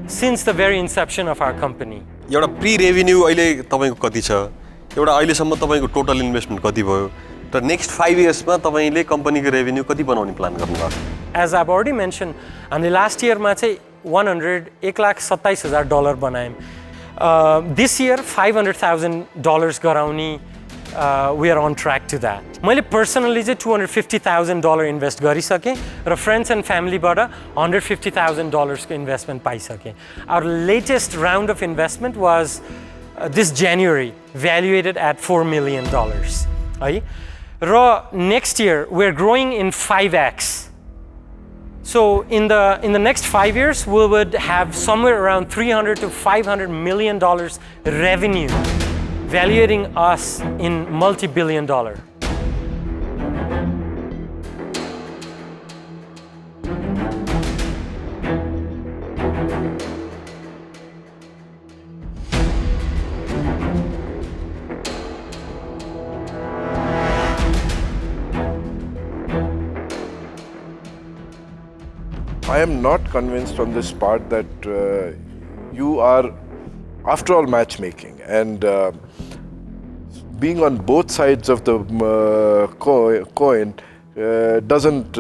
since the very inception of our company. एउटा pre revenue अहिले तपाईको कति छ? एउटा अहिलेसम्म तपाईको total investment कति भयो? र नेक्स्ट 5 इयर्समा तपाईले कम्पनीको रेभेन्यू कति बनाउने प्लान गर्नुभएको? As I've already mentioned, हामीले लास्ट इयरमा चाहिँ $1,27,000 बनायौं. This year $500,000 गराउने we are on track to that. मैले personally चाहिँ $250,000 इन्भेस्ट गरिसकेँ र friends and family बाट $150,000 को investment पाइसकेँ. Our latest round of investment was this January, valuated at $4 million. है? र next year we're growing in 5x. So in the next 5 years we would have somewhere around $300 to $500 million revenue, valuating us in multi-billion dollar. I am not convinced on this part that you are, after all, matchmaking, and being on both sides of the coin doesn't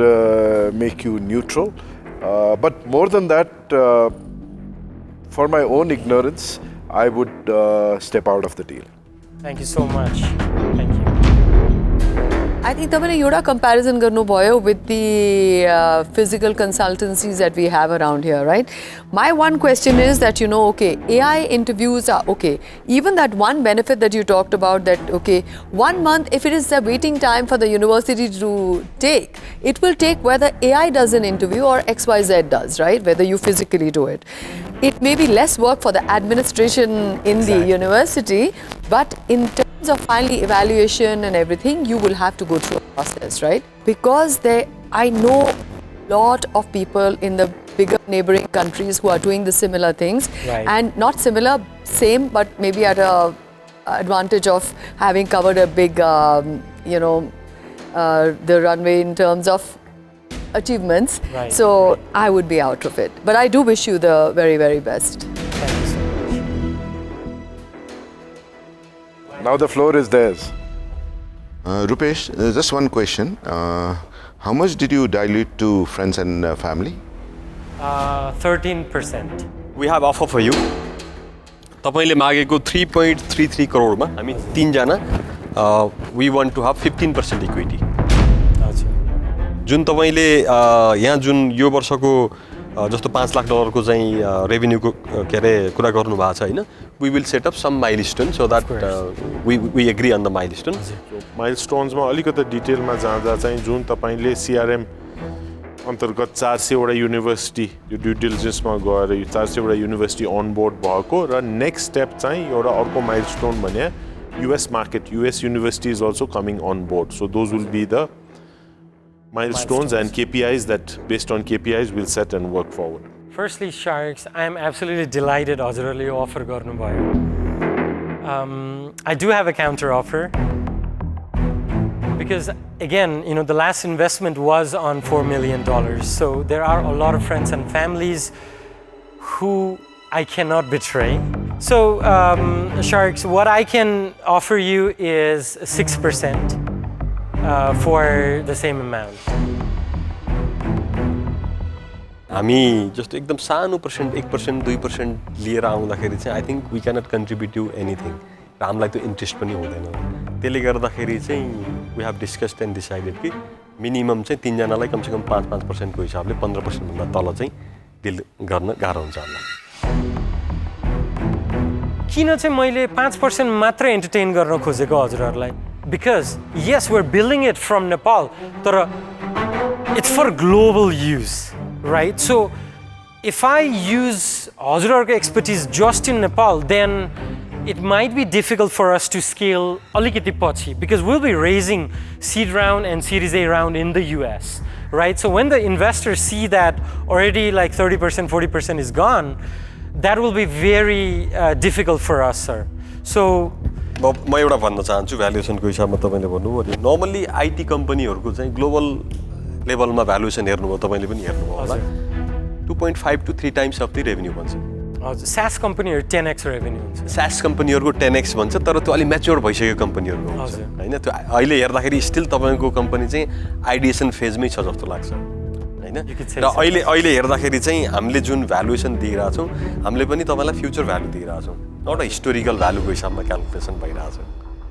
make you neutral. But more than that, for my own ignorance, I would step out of the deal. Thank you so much. Thank you. I think तपाईले एउटा comparison गर्नुभयो with the physical consultancies that we have around here, right? My one question is that, you know, okay, AI interviews are okay. Even that one benefit that you talked about, that, okay, 1 month, if it is the waiting time for the university to take, it will take whether AI does an interview or XYZ does, right? Whether you physically do it. It may be less work for the administration in the university, but in terms of finally evaluation and everything, you will have to go through a process, right? Because I know a lot of people in the bigger neighboring countries who are doing the similar things, right. And not similar, same, but maybe at a advantage of having covered a big, the runway in terms of achievements. Right. So I would be out of it. But I do wish you the very, very best. Thank you so much. Now the floor is theirs. Rupesh, just one question. How much did you dilute to friends and family? 13%. We have offer for you. तपाईँले मागेको 3.33 करोडमा हामी तीनजना we want to have 15% equity. जुन तपाईँले यहाँ जुन यो वर्षको जस्तो $5 लाख को चाहिँ रेभेन्यूको के अरे कुरा गर्नु भएको छ हैन, we will set up some milestone so that we agree on the milestone. माइलस्टोन्समा अलिकति डिटेलमा जाँदा चाहिँ जुन तपाईँले CRM अन्तर्गत 400 वटा युनिभर्सिटी यो ड्यु डिलिजेन्समा गएर यो 400 वटा युनिभर्सिटी अनबोर्ड भएको र नेक्स्ट स्टेप चाहिँ एउटा अर्को माइलस्टोन भने US market, US university is also coming on board. So those will be the milestones and KPIs that based on KPIs we'll set and work forward. Firstly, Sharks, I am absolutely delighted हजुरले यो offer गर्नुभयो. I do have a counter offer because again, you know, the last investment was on $4 million. So there are a lot of friends and families who I cannot betray. So, Sharks, what I can offer you is 6% for the same amount. हामी जस्तो एकदम सानो percent 1% 2% लिएर आउँदाखेरि चाहिँ I think we cannot contribute to anything र हामीलाई त्यो इन्ट्रेस्ट पनि हुँदैन. त्यसले गर्दाखेरि चाहिँ we have discussed and decided कि मिनिमम चाहिँ तीनजनालाई कमसेकम 5% को हिसाबले 15% भन्दा तल चाहिँ डिल गर्न गाह्रो हुन्छ हामीलाई. किन चाहिँ मैले 5% मात्र एन्टरटेन गर्न खोजेको हजुरहरूलाई? Because yes, we're building it from Nepal, तर it's for global use, right? So if I use हजुरहरूको expertise just in Nepal, then it might be difficult for us to scale alikiti पछि because we'll be raising seed round and Series A round in the US, right? So when the investors see that already like 30%, 40% is gone, that will be very difficult for us, sir. So म एउटा भन्न चाहन्छु भ्यालुएसनको हिसाबमा तपाईले भन्नुभयो normally IT कम्पनीहरुको चाहिँ global लेभलमा valuation हेर्नुभयो तपाईले पनि हेर्नुभयो होला 2.5 to 3 times of the revenue भन्छ. हजुर SaaS कम्पनीहरु 10x रेभेन्यू हुन्छ. SaaS कम्पनीहरुको 10x भन्छ तर त्यो अलि म्याच्योर भइसकेको कम्पनीहरु हुन्छ हैन. त्यो अहिले हेर्दाखेरि स्टिल तपाईको कम्पनी चाहिँ आइडिएसन फेजमै छ जस्तो लाग्छ हैन. र अहिले हेर्दाखेरि चाहिँ हामीले जुन भ्यालुएसन दिइरा छौं हामीले पनि तपाईलाई फ्युचर भ्यालु दिइरा छौं. Not a historical value को हिसाबमा क्याल्कुलेसन भइरहेछ.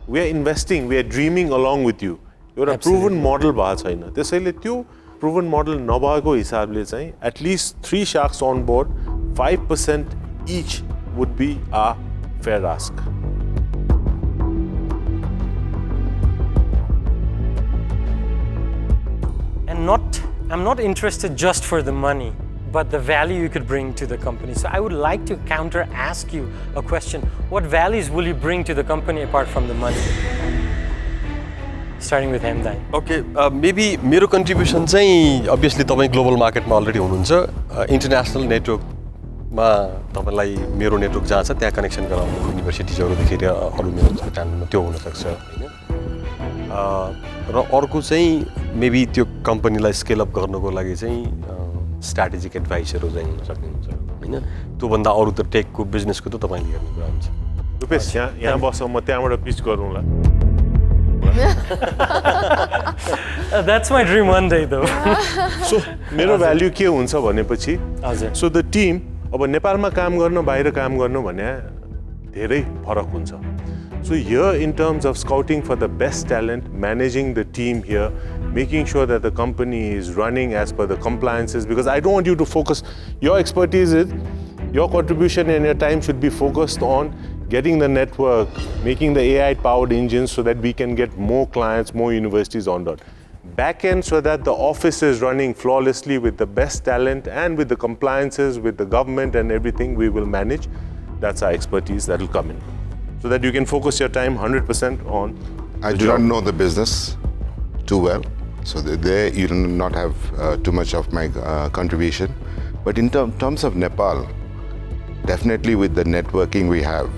We are investing, we are dreaming along with you. एउटा proven model भएको छैन. त्यसैले त्यो proven model नभएको हिसाबले चाहिँ at least 3 sharks on board, 5% each would be a fair ask. And I'm not interested just for the money, but the value you could bring to the company. So I would like to counter ask you a question. What values will you bring to the company apart from the money? Starting with Hemdai. Okay, maybe मेरो contribution चाहिँ obviously तपाई global market मा already हुनुहुन्छ. International network मा तपाईलाई मेरो network जहाँ छ त्यहाँ कनेक्सन गराउनु युनिभर्सिटीजहरु देखिएर अरु मेरो टाइममा त्यो हुन सक्छ हैन. र अर्को चाहिँ मेबी त्यो कम्पनीलाई स्केल अप गर्नको लागि चाहिँ स्ट्र्याटेजिक एडभाइसहरु चाहिँ हुन सक्नुहुन्छ हैन. त्यो भन्दा अरु त टेकको बिजनेसको त तपाईले हेर्नु हुन्छ. रुपेश यहाँ बसौँ म त्यहाँबाट पिच गरौँला. That's my dream one day though. So मेरो भ्यालु के हुन्छ भनेपछि हजुर. So the team अब नेपालमा काम गर्न बाहिर काम गर्नु भने धेरै फरक हुन्छ. So here in terms of scouting for the best talent, managing the team here, making sure that the company is running as per the compliances, because I don't want you to focus, your expertise is, your contribution and your time should be focused on getting the network, making the AI powered engines so that we can get more clients, more universities on board. Back end so that the office is running flawlessly with the best talent and with the compliances, with the government and everything we will manage. That's our expertise that will come in. So that you can focus your time 100% on I do not know the business too well, so there you do not have too much of my contribution. But in terms of Nepal, definitely with the networking we have,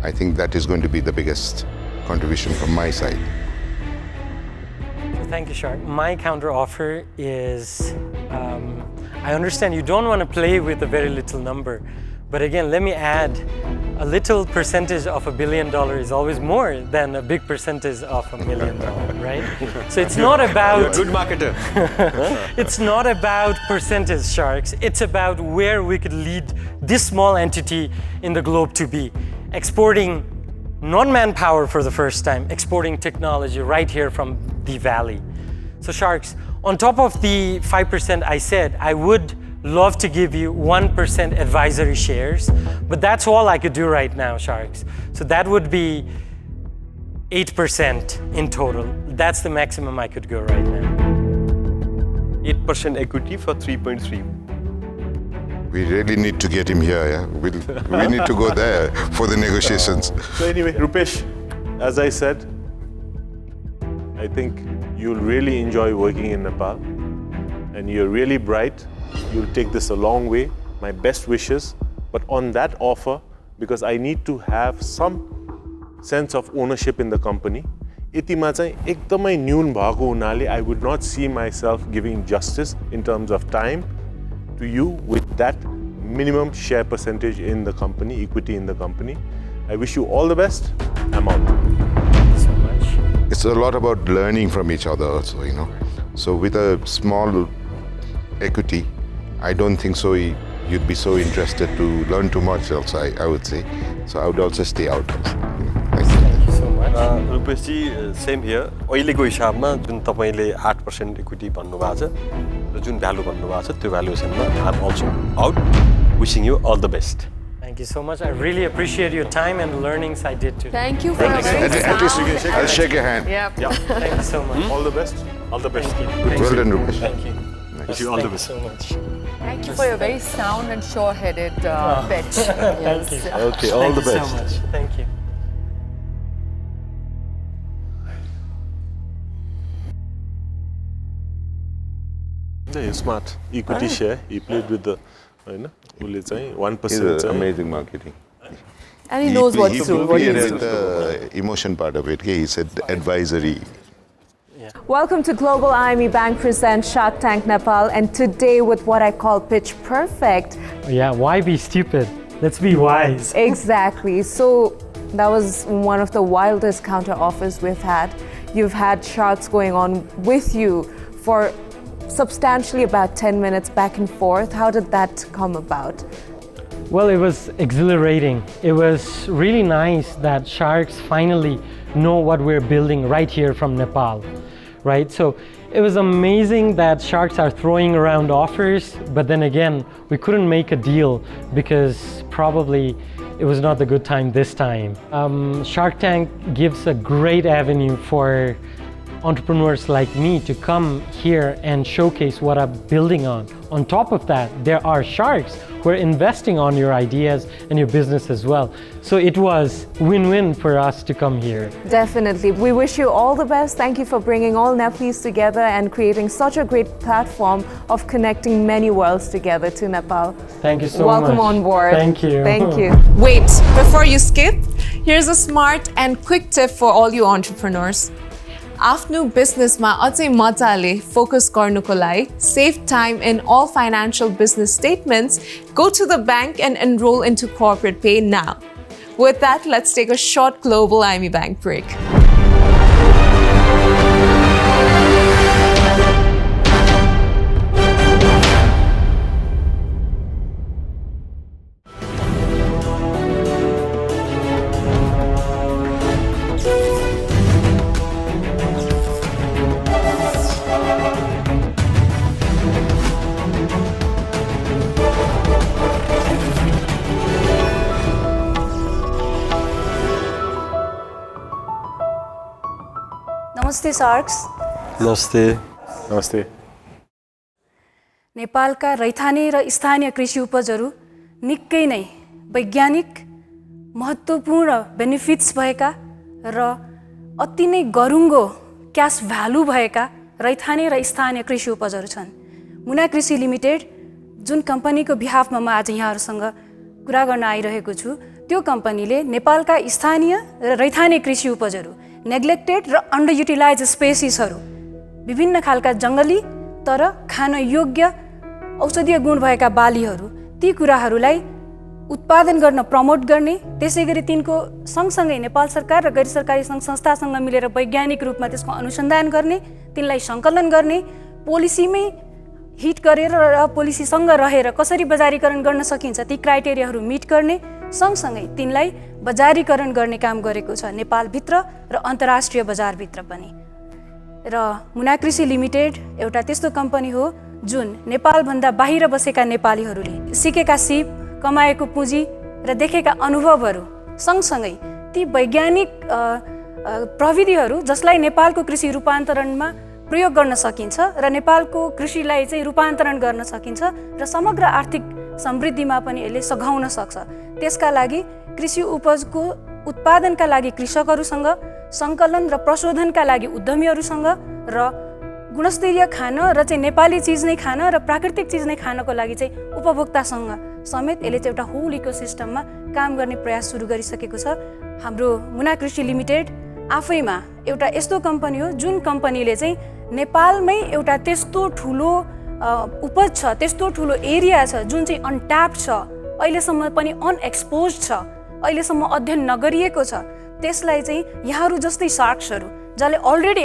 I think that is going to be the biggest contribution from my side. Thank you, Shark. My counter offer is, I understand you don't want to play with a very little number, But again, let me add, a little percentage of $1 billion is always more than a big percentage of $1 million, right? So it's not about... You're a good marketer. It's not about percentage, Sharks. It's about where we could lead this small entity in the globe to be. Exporting non-manpower for the first time, exporting technology right here from the valley. So Sharks, on top of the 5% I said, I would love to give you 1% advisory shares, but that's all I could do right now, Sharks. So that would be 8% in total. That's the maximum I could go right now. 8% equity for 3.3. We really need to get him here, yeah? We need to go there for the negotiations. So anyway, Rupesh, as I said, I think you'll really enjoy working in Nepal, and you're really bright. You'll take this a long way. My best wishes. But on that offer, because I need to have some sense of ownership in the company, यतिमा चाहिँ एकदमै न्यून भएको हुनाले I would not see myself giving justice in terms of time to you with that minimum share percentage in the company, equity in the company. I wish you all the best. I'm out. Thank you so much. It's a lot about learning from each other also, you know. So with a small equity, I don't think so you'd be so interested to learn too much else, I would say. So I would also stay out. Thank you so much. Rupesh ji, same here. अहिलेको हिसाबमा जुन तपाईले 8% equity भन्नुभएको छ र जुन value भन्नुभएको छ त्यो भ्यालुएसनमा I'm also out. Wishing you all the best. Thank you so much. I really appreciate your time and the learnings I did today. Thank you for your At least I'll shake your hand. Yeah. Thank you so much. All the best. All the best. Well done, Rupesh. Thank you. Wish you all the best. Thank you so much. Thank you for your very sound and sure-headed pitch. Thank you. Okay, all the Thank you best. so much. Thank you. Yeah, he's smart. Equity share. He played with the, you know, 1%. He's amazing marketing. And he knows what He to do. with the emotion part of it. He said advisory. Welcome to Global IME Bank presents Shark Tank Nepal, and today with what I call Pitch Perfect. Yeah, why be stupid? Let's be wise. Exactly. So that was one of the wildest counter offers we've had. You've had sharks going on with you for substantially about 10 minutes back and forth. How did that come about? Well, it was exhilarating. It was really nice that sharks finally know what we're building right here from Nepal, right? So it was amazing that sharks are throwing around offers, but then again, we couldn't make a deal because probably it was not the good time this time. Shark Tank gives a great avenue for entrepreneurs like me to come here and showcase what I'm building on. On top of that, there are sharks who are investing on your ideas and your business as well. So it was win-win for us to come here. Definitely. We wish you all the best. Thank you for bringing all Nepalese together and creating such a great platform of connecting many worlds together to Nepal. Thank you so Welcome much. on board. Thank you. Thank you. Wait, before you skip, here's a smart and quick tip for all you entrepreneurs. आफ्नो बिजनेसमा अझै मजाले focus गर्नुको लागि save time in all financial business statements, go to the bank and enroll into corporate pay now. With that, let's take a short Global IME Bank break. नमस्ते सार्क्स। नमस्ते। नमस्ते। नेपालका रैथाने र स्थानीय कृषि उपजहरू निकै नै वैज्ञानिक महत्त्वपूर्ण बेनिफिट्स भएका र अति नै गरुङ्गो क्यास भ्यालु भएका रैथाने र स्थानीय कृषि उपजहरू छन्। मुना कृषि लिमिटेड जुन कम्पनीको बिहाफमा म आज यहाँहरूसँग कुरा गर्न आइरहेको छु, त्यो कम्पनीले नेपालका स्थानीय र रैथाने कृषि उपजहरू, नेग्लेक्टेड र अन्डर युटिलाइज स्पेसिसहरू, विभिन्न खालका जङ्गली तर खान योग्य औषधीय गुण भएका बालीहरू, ती कुराहरूलाई उत्पादन गर्न प्रमोट गर्ने, त्यसै गरी तिनको सँगसँगै नेपाल सरकार र गैर सरकारी सङ्घ संस्थासँग मिलेर वैज्ञानिक रूपमा त्यसको अनुसन्धान गर्ने, तिनलाई सङ्कलन गर्ने, पोलिसीमै हिट गरेर र पोलिसीसँग रहेर कसरी बजारीकरण गर्न सकिन्छ ती क्राइटेरियाहरू मिट गर्ने, सँगसँगै तिनलाई बजारीकरण गर्ने काम गरेको छ नेपालभित्र र अन्तर्राष्ट्रिय बजारभित्र पनि। र मुना कृषि लिमिटेड एउटा त्यस्तो कम्पनी हो जुन नेपालभन्दा बाहिर बसेका नेपालीहरूले सिकेका सिप, कमाएको पुँजी र देखेका अनुभवहरू सँगसँगै ती वैज्ञानिक प्रविधिहरू जसलाई नेपालको कृषि रूपान्तरणमा प्रयोग गर्न सकिन्छ र नेपालको कृषिलाई चाहिँ रूपान्तरण गर्न सकिन्छ र समग्र आर्थिक समृद्धिमा पनि यसले सघाउन सक्छ। त्यसका लागि कृषि उपजको उत्पादनका लागि कृषकहरूसँग, सङ्कलन र प्रशोधनका लागि उद्यमीहरूसँग र गुणस्तरीय खान र चाहिँ नेपाली चिज नै खान र प्राकृतिक चिज नै खानको लागि चाहिँ उपभोक्तासँग समेत यसले चाहिँ एउटा होल इकोसिस्टममा काम गर्ने प्रयास सुरु गरिसकेको छ। हाम्रो मुना कृषि लिमिटेड आफैमा एउटा यस्तो कम्पनी हो जुन कम्पनीले चाहिँ नेपालमै एउटा त्यस्तो ठुलो उपज छ, त्यस्तो ठुलो एरिया छ जुन चाहिँ अनट्याप्ड छ, अहिलेसम्म पनि अनएक्सपोज छ, अहिलेसम्म अध्ययन नगरिएको छ, त्यसलाई चाहिँ यहाँहरू जस्तै सार्क्सहरू जसले अलरेडी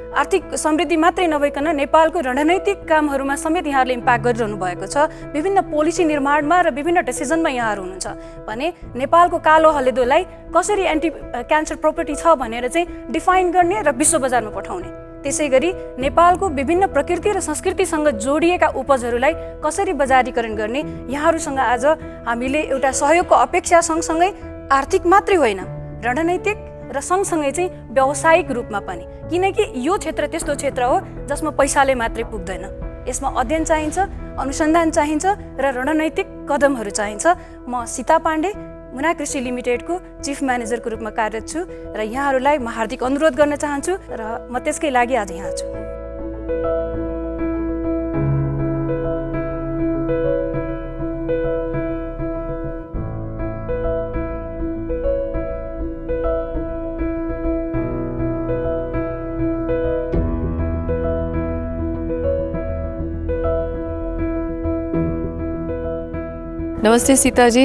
आर्थिक समृद्धि मात्रै नभइकन नेपालको रणनैतिक कामहरूमा समेत यहाँहरूले इम्प्याक्ट गरिरहनु भएको छ, विभिन्न पोलिसी निर्माणमा र विभिन्न डिसिजनमा यहाँहरू हुनुहुन्छ भने नेपालको कालो हलेदोलाई कसरी एन्टी क्यान्सर प्रपर्टी छ भनेर चाहिँ डिफाइन गर्ने र विश्व बजारमा पठाउने, त्यसै गरी नेपालको विभिन्न प्रकृति र संस्कृतिसँग जोडिएका उपजहरूलाई कसरी बजारीकरण गर्ने, यहाँहरूसँग आज हामीले एउटा सहयोगको अपेक्षा सँगसँगै आर्थिक मात्रै होइन रणनैतिक र सँगसँगै चाहिँ व्यावसायिक रूपमा पनि, किनकि यो क्षेत्र त्यस्तो क्षेत्र हो जसमा पैसाले मात्रै पुग्दैन, यसमा अध्ययन चाहिन्छ, अनुसन्धान चाहिन्छ र रणनैतिक कदमहरू चाहिन्छ। म सीता पाण्डे मुना कृषि लिमिटेडको चिफ म्यानेजरको रूपमा कार्यरत छु र यहाँहरूलाई म हार्दिक अनुरोध गर्न चाहन्छु र म त्यसकै लागि आज यहाँ छु। नमस्ते सीताजी,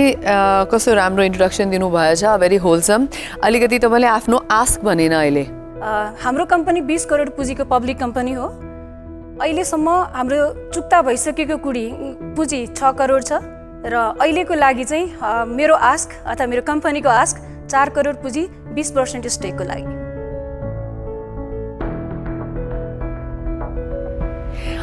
कस्तो राम्रो इन्ट्रोडक्सन दिनुभएछ, भेरी होलसम। अलिकति तपाईँले आफ्नो आस्क भनेन अहिले। हाम्रो कम्पनी 20 करोड पुँजीको पब्लिक कम्पनी हो। अहिलेसम्म हाम्रो चुक्ता भइसकेको पुँजी 6 करोड छ र अहिलेको लागि चाहिँ मेरो आस्क अथवा मेरो कम्पनीको आस्क 4 करोड पुँजी 20% स्टेकको लागि।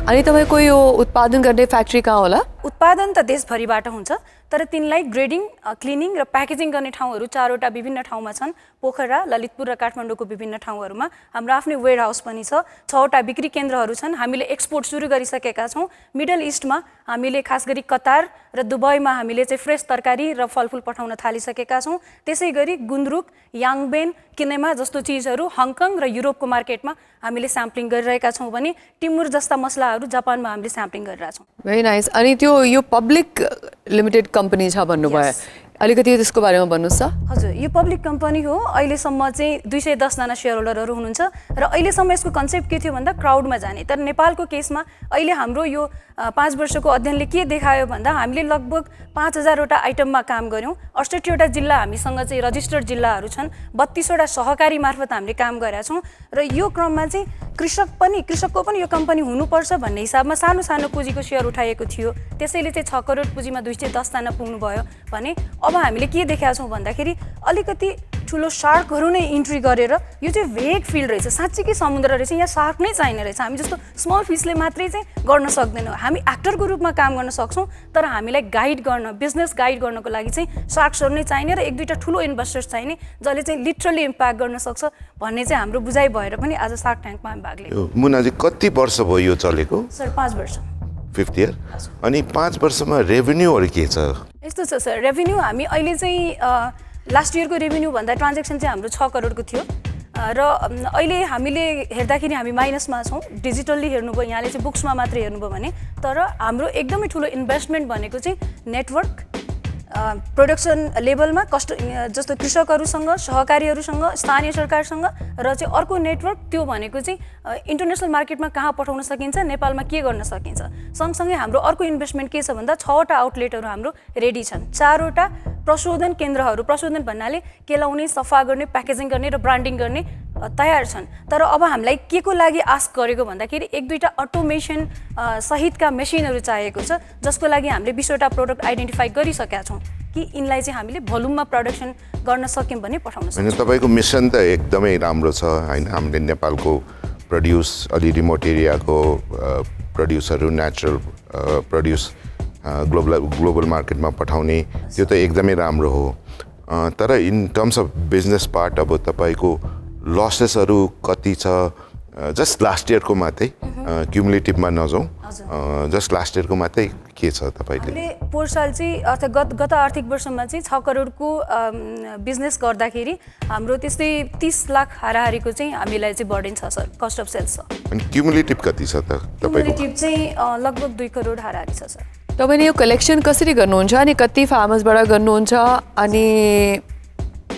अनि तपाईँको यो उत्पादन गर्ने फ्याक्ट्री कहाँ होला? उत्पादन त देशभरिबाट हुन्छ तर तिनलाई ग्रेडिङ, क्लिनिङ र प्याकेजिङ गर्ने ठाउँहरू 4वटा विभिन्न ठाउँमा छन्। पोखरा, ललितपुर र काठमाडौँको विभिन्न ठाउँहरूमा हाम्रो आफ्नै वेयर हाउस पनि छ। 6वटा बिक्री केन्द्रहरू छन्। हामीले एक्सपोर्ट सुरु गरिसकेका छौँ। मिडल इस्टमा हामीले खास गरी कतार र दुबईमा हामीले चाहिँ फ्रेस तरकारी र फलफुल पठाउन थालिसकेका छौँ। त्यसै गरी गुन्द्रुक, याङबेन, किनेमा जस्तो चिजहरू हङकङ र युरोपको मार्केटमा हामीले स्याम्पलिङ गरिरहेका छौँ भने टिमुर जस्ता मसलाहरू जापानमा हामीले स्याम्पलिङ गरिरहेछौँ। Very nice. अनि त्यो यो पब्लिक लिमिटेड कम्पनी छ भन्नुभयो, अलिकति त्यसको बारेमा भन्नुहोस् त। हजुर, यो पब्लिक कम्पनी हो। अहिलेसम्म चाहिँ 210 जना सेयर होल्डरहरू हुनुहुन्छ र अहिलेसम्म यसको कन्सेप्ट के थियो भन्दा क्राउडमा जाने। तर नेपालको केसमा अहिले हाम्रो यो 5 वर्षको अध्ययनले के देखायो भन्दा हामीले लगभग 5000वटा आइटममा काम गऱ्यौँ। 68वटा जिल्ला हामीसँग चाहिँ रजिस्टर्ड जिल्लाहरू छन्। 32वटा सहकारी मार्फत हामीले काम गरेका छौँ र यो क्रममा चाहिँ कृषकको पनि यो कम्पनी हुनुपर्छ भन्ने हिसाबमा सानो सानो पुँजीको सेयर उठाइएको थियो। त्यसैले चाहिँ 6 करोड पुँजीमा 210 जना पुग्नुभयो भने अब हामीले के देखेका छौँ भन्दाखेरि अलिकति ठुलो सार्कहरू नै इन्ट्री गरेर यो चाहिँ भेग फिल्ड रहेछ, साँच्चीकै समुद्र रहेछ, यहाँ सार्क नै चाहिने रहेछ। हामी जस्तो स्मल फिसले मात्रै चाहिँ गर्न सक्दैनौँ। हामी एक्टरको रूपमा काम गर्न सक्छौँ तर हामीलाई गाइड गर्न, बिजनेस गाइड गर्नको लागि चाहिँ सार्क्सहरू नै चाहिने र 1-2टा ठुलो इन्भेस्टर्स चाहिने जसले चाहिँ लिटरली इम्प्याक्ट गर्न सक्छ भन्ने चाहिँ हाम्रो बुझाइ भएर पनि आज सार्क ट्याङ्कमा हामी भाग लियौँ। मुनाजी कति वर्ष भयो यो चलेको? सर 5 वर्ष। 5th year। अनि 5 वर्षमा रेभेन्यूहरू के छ? यस्तो छ सर, रेभेन्यू हामी अहिले चाहिँ लास्ट इयरको रेभेन्यू भन्दा ट्रान्जेक्सन चाहिँ हाम्रो 6 करोडको थियो र अहिले हामीले हेर्दाखेरि हामी माइनसमा छौँ। डिजिटल्ली हेर्नुभयो, यहाँले चाहिँ बुक्समा मात्रै हेर्नुभयो भने, तर हाम्रो एकदमै ठुलो इन्भेस्टमेन्ट भनेको चाहिँ नेटवर्क प्रोडक्सन लेभलमा जस्तो कृषकहरूसँग सहकारीहरूसँग स्थानीय सरकारसँग र चाहिँ अर्को नेटवर्क त्यो भनेको चाहिँ इन्टरनेसनल मार्केटमा कहाँ पठाउन सकिन्छ नेपालमा के गर्न सकिन्छ सँगसँगै हाम्रो अर्को इन्भेस्टमेन्ट के छ भन्दा 6वटा आउटलेटहरू हाम्रो रेडी छन् 4वटा प्रशोधन केन्द्रहरू प्रशोधन भन्नाले केलाउने सफा गर्ने प्याकेजिङ गर्ने र ब्रान्डिङ गर्ने तयार छन् तर अब हामीलाई के को लागि आस्क गरेको भन्दाखेरि 1-2टा अटोमेसन सहितका मेसिनहरू चाहिएको छ जसको लागि हामीले 20वटा प्रोडक्ट आइडेन्टिफाई गरिसकेका छौँ कि यिनलाई चाहिँ हामीले भोल्युममा प्रोडक्सन गर्न सक्यौँ भने पठाउन सक्छौँ। होइन तपाईँको मिसन त एकदमै राम्रो छ होइन हामीले नेपालको प्रड्युस अलि रिमोट एरियाको प्रड्युसहरू नेचुरल प्रड्युस ग्लोबल मार्केटमा पठाउने त्यो त एकदमै राम्रो हो तर in terms of business part अब तपाईँको लसेसहरू कति छ जस्ट लास्ट इयरको मात्रै क्युमुलेटिभमा नजाउँ जस्ट लास्ट इयरको मात्रै के छ तपाईँले पोहोर साल चाहिँ अर्थात् गत आर्थिक वर्षमा चाहिँ 6 करोडको बिजनेस गर्दाखेरि हाम्रो त्यस्तै 30 लाख हाराहारीको चाहिँ हामीलाई चाहिँ बर्डन छ सर कस्ट अफ सेल्स छ। अनि क्युमुलेटिभ कति छ त तपाईँको? क्युमुलेटिभ चाहिँ लगभग 2 करोड हाराहारी छ सर। तपाईँले यो कलेक्सन कसरी गर्नुहुन्छ अनि कति फार्मर्सबाट गर्नुहुन्छ अनि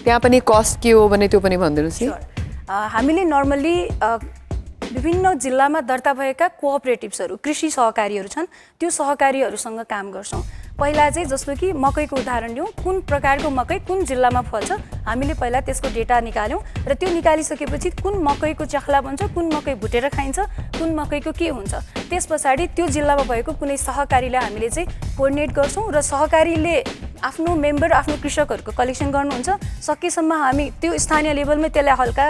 त्यहाँ पनि कस्ट के हो भने त्यो पनि भनिदिनुहोस् नि। हामीले नर्मल्ली विभिन्न जिल्लामा दर्ता भएका कोअपरेटिभ्सहरू कृषि सहकारीहरू छन् त्यो सहकारीहरूसँग काम गर्छौँ। पहिला चाहिँ जस्तो कि मकैको उदाहरण लिउँ कुन प्रकारको मकै कुन जिल्लामा फल्छ हामीले पहिला त्यसको डेटा निकाल्यौँ र त्यो निकालिसकेपछि कुन मकैको च्याख्ला बन्छ कुन मकै भुटेर खाइन्छ कुन मकैको के हुन्छ त्यस पछाडि त्यो जिल्लामा भएको कुनै सहकारीलाई हामीले चाहिँ कोअर्डिनेट गर्छौँ र सहकारीले आफ्नो मेम्बर आफ्नो कृषकहरूको कलेक्सन गर्नुहुन्छ सकेसम्म हामी त्यो स्थानीय लेभलमै त्यसलाई हल्का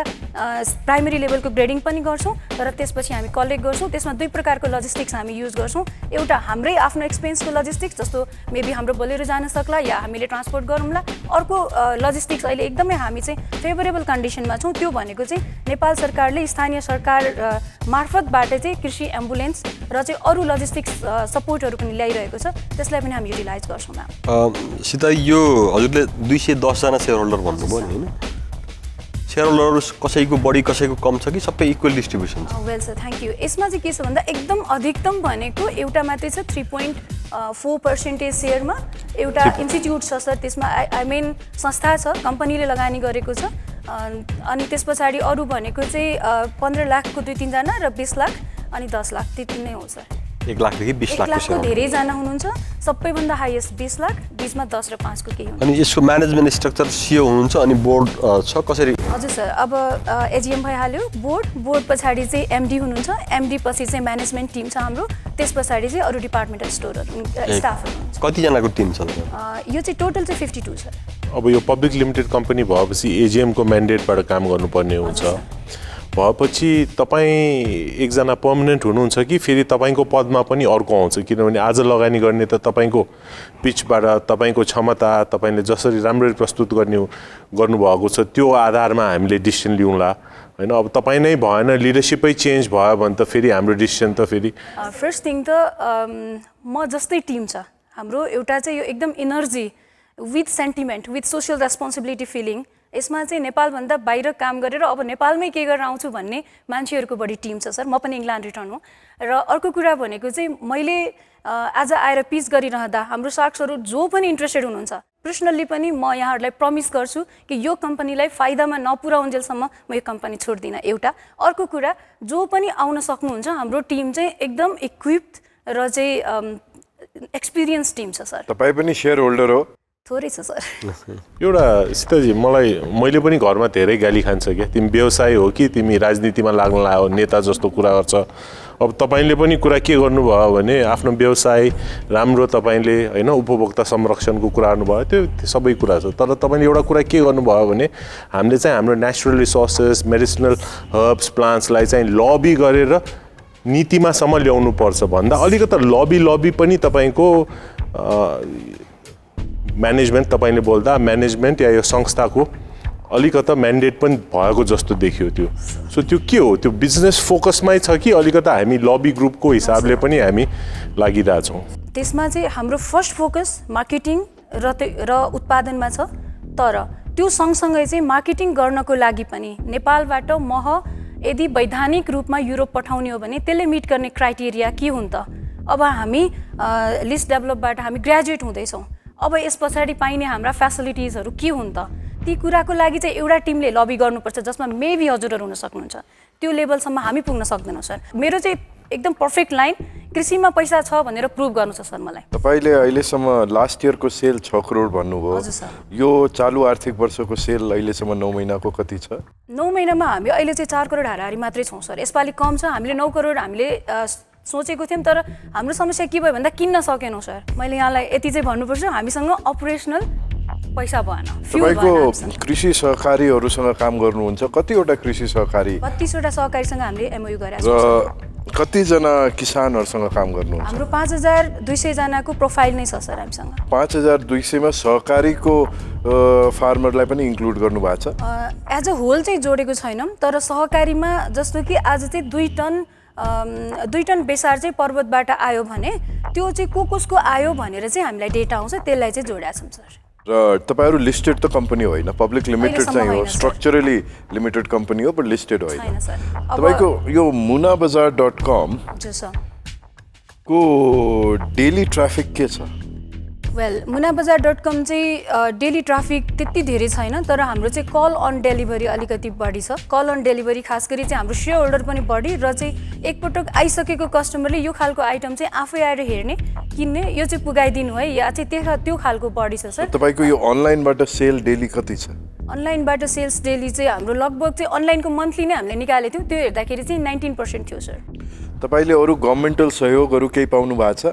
प्राइमेरी लेभलको ग्रेडिङ पनि गर्छौँ र त्यसपछि हामी कलेक्ट गर्छौँ। त्यसमा 2 प्रकारको लजिस्टिक्स हामी युज गर्छौँ एउटा हाम्रै आफ्नो एक्सपेन्सको लजिस्टिक्स जस्तो मेबी हाम्रो बोलेरो जान सक्ला या हामीले ट्रान्सपोर्ट गरौँला अर्को लजिस्टिक्स अहिले एकदमै हामी चाहिँ फेभरेबल कन्डिसनमा छौँ त्यो भनेको चाहिँ नेपाल सरकारले स्थानीय सरकार मार्फतबाट चाहिँ कृषि एम्बुलेन्स र चाहिँ अरू लजिस्टिक्स सपोर्टहरू पनि ल्याइरहेको छ त्यसलाई पनि हामी युटिलाइज गर्छौँ। म्याम सीता यो हजुरले 210 जना शेयर होल्डर भन्नुभयो नि हैन शेयर होल्डर कसैको बढी कसैको कम छ कि सबै इक्वल डिस्ट्रिब्युसन छ? Well sir thank you. यसमा चाहिँ के छ भन्दा एकदम अधिकतम भनेको एउटा मात्रै छ 3.4% शेयरमा एउटा इन्स्टिट्युट छ सर त्यसमा आई मिन संस्था छ कम्पनीले लगानी गरेको छ अनि त्यस पछाडि अरू भनेको चाहिँ 15 लाखको 2-3 जना र 20 लाख अनि 10 लाख त्यति नै हो सर। 1 लाखदेखि 20 लाखको धेरैजना हुनुहुन्छ सबैभन्दा हाइएस्ट 20 लाख 20मा 10 र 5 को केही हुन्छ। अनि यसको म्यानेजमेन्ट स्ट्रक्चर सिओ हुनुहुन्छ अनि बोर्ड छ कसरी? हजुर सर अब एजिएम भइहाल्यो बोर्ड पछाडि चाहिँ एमडी हुनुहुन्छ एमडी पछि चाहिँ म्यानेजमेन्ट टिम छ हाम्रो त्यस पछाडि चाहिँ अरू डिपार्टमेन्टल स्टोरहरू स्टाफहरू हुन्छ। कतिजनाको टिम छ? यो चाहिँ टोटल चाहिँ 52 छ। अब यो पब्लिक लिमिटेड कम्पनी भएपछि एजिएमको म्यान्डेटबाट काम गर्नुपर्ने हुन्छ भएपछि तपाईँ एकजना पर्मनेन्ट हुनुहुन्छ कि फेरि तपाईँको पदमा पनि अर्को आउँछ किनभने आज लगानी गर्ने त तपाईँको पिचबाट तपाईँको क्षमता तपाईँले जसरी राम्ररी प्रस्तुत गर्नुभएको छ त्यो आधारमा हामीले डिसिसन लिउँला होइन अब तपाईँ नै भएन लिडरसिपै चेन्ज भयो भने त फेरि हाम्रो डिसिसन त फेरि फर्स्ट थिङ त म जस्तै टिम छ हाम्रो एउटा चाहिँ यो एकदम energy with sentiment with social responsibility feeling यसमा चाहिँ नेपालभन्दा बाहिर काम गरेर अब नेपालमै के गरेर आउँछु भन्ने मान्छेहरूको बढी टिम छ सर। म पनि इङ्ल्यान्ड रिटर्न हो र अर्को कुरा भनेको चाहिँ मैले आज आएर पिच गरिरहँदा हाम्रो सार्क्सहरू जो पनि इन्ट्रेस्टेड हुनुहुन्छ पर्सनल्ली पनि म यहाँहरूलाई प्रमिस गर्छु कि यो कम्पनीलाई फाइदामा नपुर्याउन्जेलसम्म म यो कम्पनी छोड्दिनँ एउटा। अर्को कुरा जो पनि आउन सक्नुहुन्छ हाम्रो टिम चाहिँ एकदम इक्विप्ड र चाहिँ एक्सपिरियन्स टिम छ सर। तपाईँ पनि सेयर होल्डर हो? थोरै छ सर। एउटा सीताजी मैले पनि घरमा धेरै गाली खान्छ क्या तिमी व्यवसाय हो कि तिमी राजनीतिमा लाग्न लाग्यो नेता जस्तो कुरा गर्छ। अब तपाईँले पनि कुरा के गर्नुभयो भने आफ्नो व्यवसाय राम्रो तपाईँले होइन उपभोक्ता संरक्षणको कुरा गर्नुभयो त्यो सबै कुरा छ तर तपाईँले एउटा कुरा के गर्नुभयो भने हामीले चाहिँ हाम्रो नेचुरल रिसोर्सेस मेडिसिनल हर्ब्स प्लान्ट्सलाई चाहिँ लबी गरेर नीतिमासम्म ल्याउनु पर्छ भन्दा अलिकति लबी पनि तपाईँको म्यानेजमेन्ट तपाईँले बोल्दा म्यानेजमेन्ट या यो संस्थाको अलिकता म्यान्डेट पनि भएको जस्तो देखियो त्यो सो त्यो के हो त्यो बिजनेस फोकसमै छ कि अलिकता हामी लबी ग्रुपको हिसाबले पनि हामी लागिरहेछौँ? त्यसमा चाहिँ हाम्रो फर्स्ट फोकस मार्केटिङ र उत्पादनमा छ तर त्यो सँगसँगै चाहिँ मार्केटिङ गर्नको लागि पनि नेपालबाट मह यदि वैधानिक रूपमा युरोप पठाउने हो भने त्यसले मिट गर्ने क्राइटेरिया के हुन् त? अब हामी लिस्ट डेभलपबाट हामी ग्रेजुएट हुँदैछौँ अब यस पछाडि पाइने हाम्रा फेसिलिटिजहरू के हुन् त ती कुराको लागि चाहिँ एउटा टिमले लबी गर्नुपर्छ जसमा मेबी हजुरहरू हुन सक्नुहुन्छ त्यो लेभलसम्म हामी पुग्न सक्दैनौँ सर मेरो चाहिँ एकदम पर्फेक्ट लाइन कृषिमा पैसा छ भनेर प्रुभ गर्नु छ सर मलाई तपाईले अहिलेसम्म लास्ट इयरको सेल 6 करोड भन्नुभयो हजुर सर यो चालु आर्थिक वर्षको सेल अहिलेसम्म 9 महिनाको कति छ 9 महिनामा हामी अहिले चाहिँ 4 करोड हाराहारी मात्रै छौँ सर यसपालि कम छ हामीले 9 करोड हामीले सोचेको थियौँ तर हाम्रो समस्या के भयो भन्दा किन्न सकेनौँ सर मैले यहाँलाई यति चाहिँ भन्नुपर्छ हामीसँग अपरेसनल पैसा भएन तपाईको कृषि सहकारीहरूसँग काम गर्नुहुन्छ कतिवटा कृषि सहकारी 32 वटा सहकारीसँग हामीले एमओयू गरेका छौँ कतिजना किसानहरूसँग काम गर्नुहुन्छ हाम्रो 5200 जनाको प्रोफाइल नै छ सर हामीसँग 5200 मा सहकारीको फार्मरलाई पनि इन्क्लुड गर्नु भएको छ एज अ होल चाहिँ जोडेको छैनौँ तर सहकारीमा जस्तो कि आज चाहिँ 2 टन बेसार चाहिँ पर्वतबाट आयो भने त्यो चाहिँ कसको आयो भनेर चाहिँ हामीलाई डेटा आउँछ त्यसलाई चाहिँ जोडेका छौँ सर र तपाईहरु लिस्टेड त कम्पनी होइन पब्लिक लिमिटेड चाहिँ हो स्ट्रक्चरली लिमिटेड कम्पनी हो बट लिस्टेड होइन तपाईको यो munabazar.com को डेली ट्राफिक के छ वेल munabazar.com चाहिँ डेली ट्राफिक त्यति धेरै छैन तर हाम्रो चाहिँ कल अन डेलिभरी अलिकति बढी छ कल अन डेलिभरी खास गरी चाहिँ हाम्रो शेयर होल्डर पनि बढी र चाहिँ एकपटक आइसकेको कस्टमरले यो खालको आइटम चाहिँ आफै आएर हेर्ने किन्ने यो चाहिँ पुगाइदिनु है या चाहिँ त्यो खालको बढी छ सर तपाईको यो अनलाइनबाट सेल डेली कति छ अनलाइनबाट सेल्स डेली चाहिँ हाम्रो लगभग चाहिँ अनलाइनको मन्थली नै हामीले निकालेको थियौँ त्यो हेर्दाखेरि चाहिँ 19% थियो सर तपाईले अरु गभर्नमेन्टल सहयोगहरु केही पाउनु भएको छ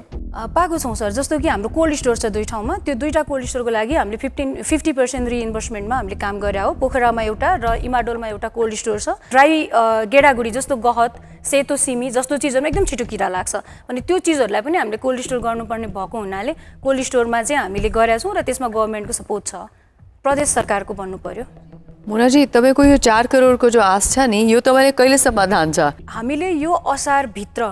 पाएको छौँ सर जस्तो कि हाम्रो कोल्ड स्टोर छ 2 ठाउँमा त्यो 2टा कोल्ड स्टोरको लागि हामीले 50% रिइन्भर्समेन्टमा हामीले काम गरे हो पोखरामा एउटा र इमाडोलमा एउटा कोल्ड स्टोर छ ड्राई गेडागुडी जस्तो गहत सेतो सिमी जस्तो चिजहरुमा एकदम छिटो किरा लाग्छ अनि त्यो चिजहरुलाई पनि हामीले कोल्ड स्टोर गर्नुपर्ने भएको हुनाले कोल्ड स्टोरमा चाहिँ हामीले गरेका छौँ र त्यसमा गभर्नमेन्टको सपोर्ट छ प्रदेश सरकारको भन्नु पर्यो मुनाजी तपाईको यो 4 करोडको जो आश छ नि यो तपाईले कहिले समाधान छ हामीले यो असार भित्र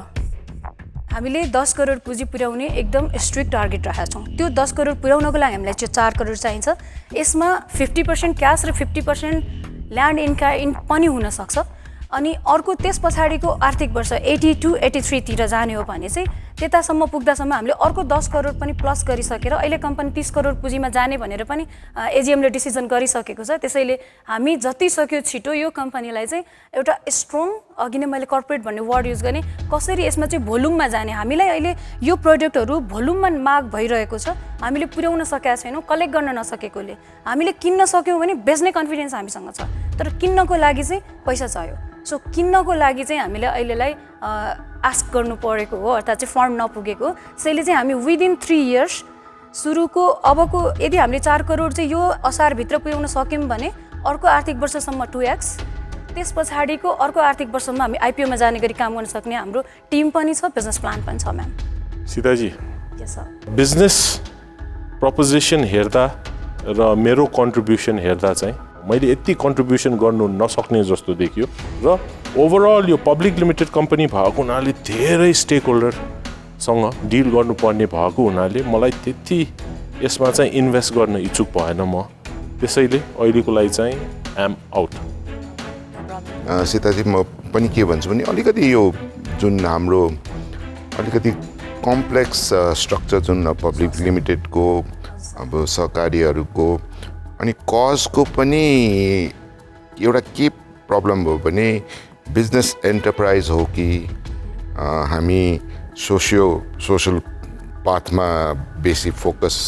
हामीले 10 करोड पुँजी पुर्याउने एकदम स्ट्रिक्ट टार्गेट राखेका छौँ त्यो 10 करोड पुर्याउनको लागि हामीलाई चाहिँ 4 करोड चाहिन्छ यसमा 50% क्याश र 50% ल्यान्ड इन पनि हुन सक्छ अनि अर्को त्यस पछाडिको आर्थिक वर्ष 82 83 तिर जाने हो भने चाहिँ त्यतासम्म पुग्दासम्म हामीले अर्को 10 करोड पनि प्लस गरिसकेर अहिले कम्पनी 30 करोड पुँजीमा जाने भनेर पनि एजिएमले डिसिजन गरिसकेको छ त्यसैले हामी जति सक्यो छिटो यो कम्पनीलाई चाहिँ एउटा स्ट्रङ अघि नै मैले कर्पोरेट भन्ने वर्ड युज गर्ने कसरी यसमा चाहिँ भोल्युममा जाने हामीलाई अहिले यो प्रोडक्टहरू भोल्युममा माग भइरहेको छ हामीले पुर्याउन सकेका छैनौँ कलेक्ट गर्न नसकेकोले हामीले किन्न सक्यौँ भने बेच्ने कन्फिडेन्स हामीसँग छ तर किन्नको लागि चाहिँ पैसा चाहियो सो किन्नको लागि चाहिँ हामीले अहिलेलाई आस्क गर्नु परेको हो अर्थात् चाहिँ फन्ड नपुगेको त्यसैले चाहिँ हामी विदिन 3 इयर्स सुरुको अबको यदि हामीले 4 करोड चाहिँ यो असारभित्र पुर्याउन सक्यौँ भने अर्को आर्थिक वर्षसम्म 2x त्यस पछाडिको अर्को आर्थिक वर्षमा हामी आइपिओमा जाने गरी काम गर्न सक्ने हाम्रो टिम पनि छ बिजनेस प्लान पनि छ म्याम सीताजी यस सर बिजनेस प्रपोजिसन हेर्दा र मेरो कन्ट्रिब्युसन हेर्दा चाहिँ मैले यति कन्ट्रिब्युसन गर्नु नसक्ने जस्तो देखियो र ओभरअल यो पब्लिक लिमिटेड कम्पनी भएको हुनाले धेरै स्टेक होल्डरसँग डिल गर्नुपर्ने भएको हुनाले मलाई त्यति यसमा चाहिँ इन्भेस्ट गर्न इच्छुक भएन म त्यसैले अहिलेको लागि चाहिँ एम आउट सीताजी म पनि के भन्छु भने अलिकति यो जुन हाम्रो अलिकति कम्प्लेक्स स्ट्रक्चर जुन पब्लिक लिमिटेडको अब सहकारीहरूको अनि कजको पनि एउटा के प्रब्लम भयो भने बिजनेस एन्टरप्राइज हो कि हामी सोसल पाथमा बेसी फोकस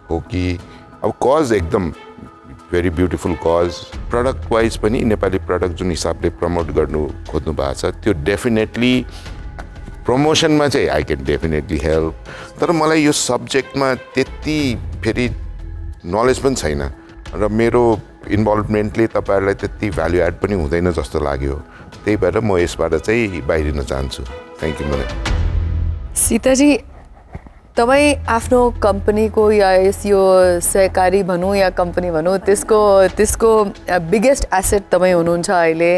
हो कि अब कज एकदम very beautiful cause product wise पनि नेपाली प्रडक्ट जुन हिसाबले प्रमोट गर्नु खोज्नु भएको छ त्यो डेफिनेटली प्रमोसनमा चाहिँ आई क्यान डेफिनेटली हेल्प तर मलाई यो सब्जेक्टमा त्यति फेरि नलेज पनि छैन र मेरो इन्भल्भमेन्टले तपाईँहरूलाई त्यति भ्याल्यु एड पनि हुँदैन जस्तो लाग्यो त्यही भएर म यसबाट चाहिँ बाहिरिन चाहन्छु थ्याङ्क यू मलाई सीताजी तपाईँ आफ्नो कम्पनीको या यो सहकारी भनौँ या कम्पनी भनौँ त्यसको बिगेस्ट एसेट तपाईँ हुनुहुन्छ अहिले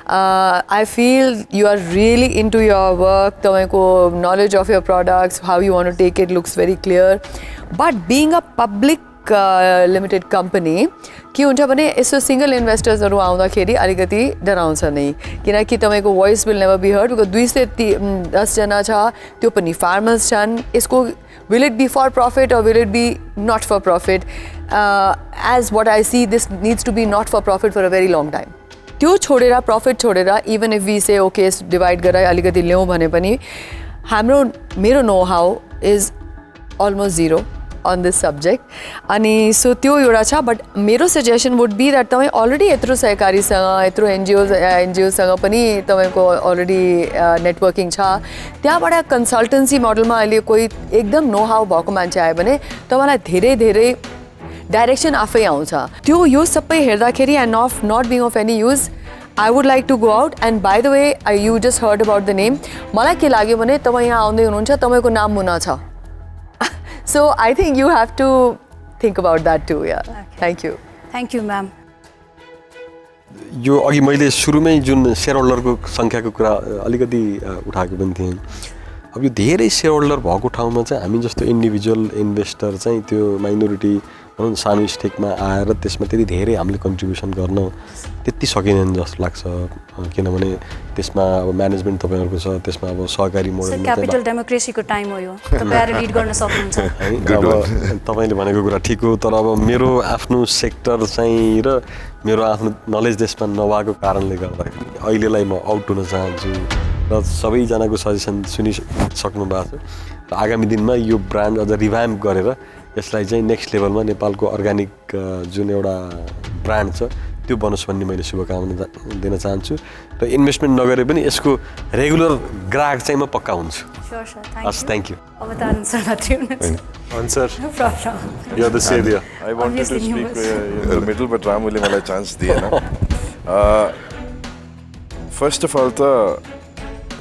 I feel you are really into your work. तपाईँको knowledge of your products, how you want to take it looks very clear. But being a public limited company, के हुन्छ भने यसो सिंगल इन्भेस्टर्सहरू आउँदाखेरि अलिकति डराउँछ नै किनकि तपाईँको voice will never be heard because 210 जना छ त्यो पनि फार्मर्स छन् यसको Will it be for profit or will it be not for profit? As what I see, this needs to be not for profit for a very long time. त्यो छोडेर profit छोडेर even if we say okay divide गराइ अलिकति ल्याउँ भने पनि मेरो know how is almost zero on this subject. अनि सो त्यो एउटा छ बट मेरो सजेसन वुड बी द्याट तपाईँ अलरेडी यत्रो सहकारीसँग यत्रो एनजिओसँग पनि तपाईँको अलरेडी नेटवर्किङ छ त्यहाँबाट कन्सल्टेन्सी मोडलमा अहिले कोही एकदम नो हाउ भएको मान्छे आयो भने तपाईँलाई धेरै धेरै डाइरेक्सन आफै आउँछ त्यो यो सबै हेर्दाखेरि end of not being of any use I would like to go out and by the way you just heard about the name मलाई के लाग्यो भने तपाईँ यहाँ आउँदै हुनुहुन्छ तपाईँको नाम मुना छ So I think you have to think about that too. Yeah. Okay. Thank you, ma'am. यो अघि मैले सुरुमै जुन शेयर होल्डरको संख्याको कुरा अलिकति उठाएको पनि थिएँ अब यो धेरै शेयर होल्डर भएको ठाउँमा चाहिँ हामी जस्तो इन्डिभिजुअल इन्भेस्टर चाहिँ त्यो माइनोरिटी भनौँ सानो स्टेकमा आएर त्यसमा त्यति धेरै हामीले कन्ट्रिब्युसन गर्न त्यति सकिँदैन जस्तो लाग्छ किनभने त्यसमा अब म्यानेजमेन्ट तपाईँहरूको छ त्यसमा अब सहकारी मोडलमा क्यापिटल डेमोक्रेसीको टाइम हो यो तपाईहरु लिड गर्न सक्नुहुन्छ अब तपाईले भनेको कुरा ठिक हो तर अब मेरो आफ्नो सेक्टर चाहिँ र मेरो आफ्नो नलेज त्यसमा नभएको कारणले गर्दाखेरि अहिलेलाई म आउट हुन चाहन्छु र सबैजनाको सजेसन सुनिसक्नु भएको छ र आगामी दिनमा यो ब्रान्ड अझ रिभ्याम्प गरेर यसलाई चाहिँ नेक्स्ट लेभलमा नेपालको अर्ग्यानिक जुन एउटा ब्रान्ड छ त्यो बनोस् भन्ने मैले शुभकामना दिन चाहन्छु र इन्भेस्टमेन्ट नगरे पनि यसको रेगुलर ग्राहक चाहिँ म पक्का हुन्छु Sure, sir. Thank you. Answer. No problem. You're the savior. I wanted to speak in the middle, but Ramule मलाई chance दिएन. First of all, the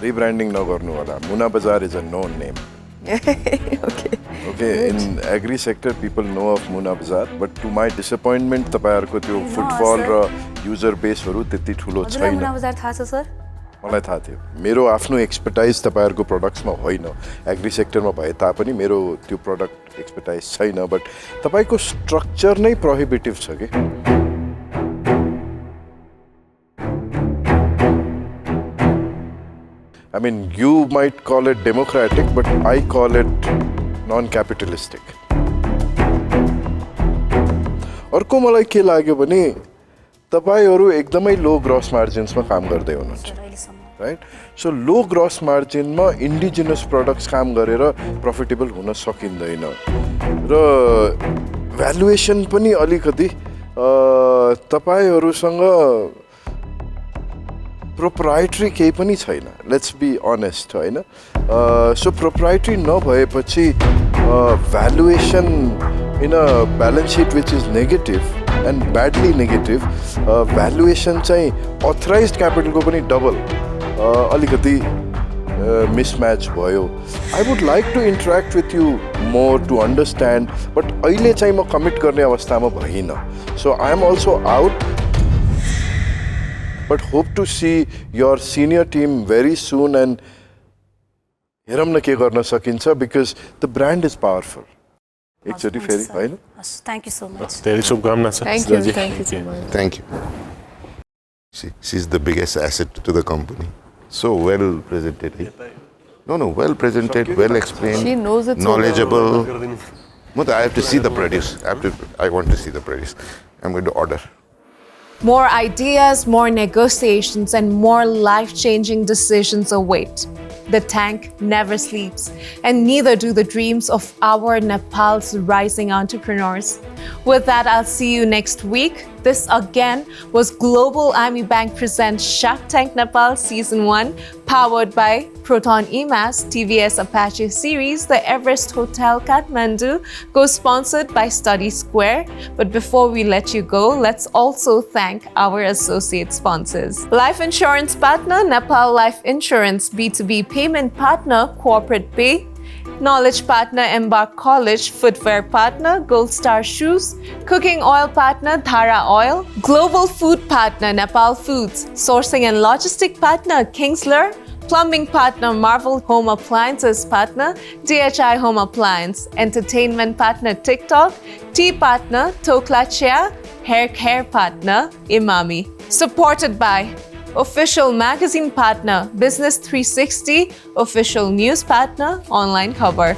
rebranding नगर्नु होला. Muna Bazaar is a known name. Okay. In agri sector, people know of Muna Bazaar, but to my disappointment, तपाईहरुको त्यो footfall र user base हरू त्यति ठुलो छैन. Muna Bazaar थाहा छ सर? मलाई थाहा थियो मेरो आफ्नो एक्सपर्टाइज तपाईहरुको प्रोडक्ट्समा होइन एग्री सेक्टरमा भए तापनि मेरो त्यो प्रोडक्ट एक्सपर्टाइज छैन बट तपाईको स्ट्रक्चर नै प्रोहिबिटिभ छ के I mean you might call it democratic but I call it non-capitalistic अर्को मलाई के लाग्यो भने तपाईहरु एकदमै लो ग्रॉस मार्जिन्समा काम गर्दै हुनुहुन्छ राइट सो लो ग्रॉस मार्जिनमा इन्डिजिनस प्रोडक्ट्स काम गरेर प्रफिटेबल हुन सकिँदैन र भ्यालुएसन पनि अलिकति तपाईहरुसँग प्रोप्राइटरी केही पनि छैन लेट्स बी अनेस्ट हैन सो प्रोप्राइटरी नभएपछि valuation in a balance sheet which is negative and badly negative valuation चाहिँ authorized capital को पनि double अलिकति mismatch भयो I would like to interact with you more to understand but अहिले चाहिँ म commit गर्ने अवस्थामा भइन so I am also out but hope to see your senior team very soon and हेरौँ न के गर्न सकिन्छ because the brand is powerful एकचोटि फेरि हैन Thank you so much. धेरै शुभकामना छ Thank you so much. Thank you. She's the biggest asset to the company. So well presented. No, well presented, well explained. She knows it so knowledgeable. well. I have to see the produce. I want to see the produce. I'm going to order. More ideas, more negotiations, and more life-changing decisions await. The tank never sleeps, and neither do the dreams of our Nepal's rising entrepreneurs. With that, I'll see you next week. This again was Global Army Bank presents Shark Tank Nepal Season 1, powered by Proton EMAS, TVS Apache Series, the Everest Hotel Kathmandu, co-sponsored by Study Square. But before we let you go, let's also thank our associate sponsors. Life insurance partner, Nepal Life Insurance, B2B payment partner, Corporate Pay, Knowledge partner, Embark College, footwear partner, Gold Star Shoes, cooking oil partner, Dhara Oil, global food partner, Nepal Foods, sourcing and logistic partner, Kingsler, plumbing partner, Marvel Home Appliances partner, DHI Home Appliance, entertainment partner, TikTok, tea partner, Tokla Chia, hair care partner, Imami. Supported by official magazine partner, Business 360, official news partner, online cover.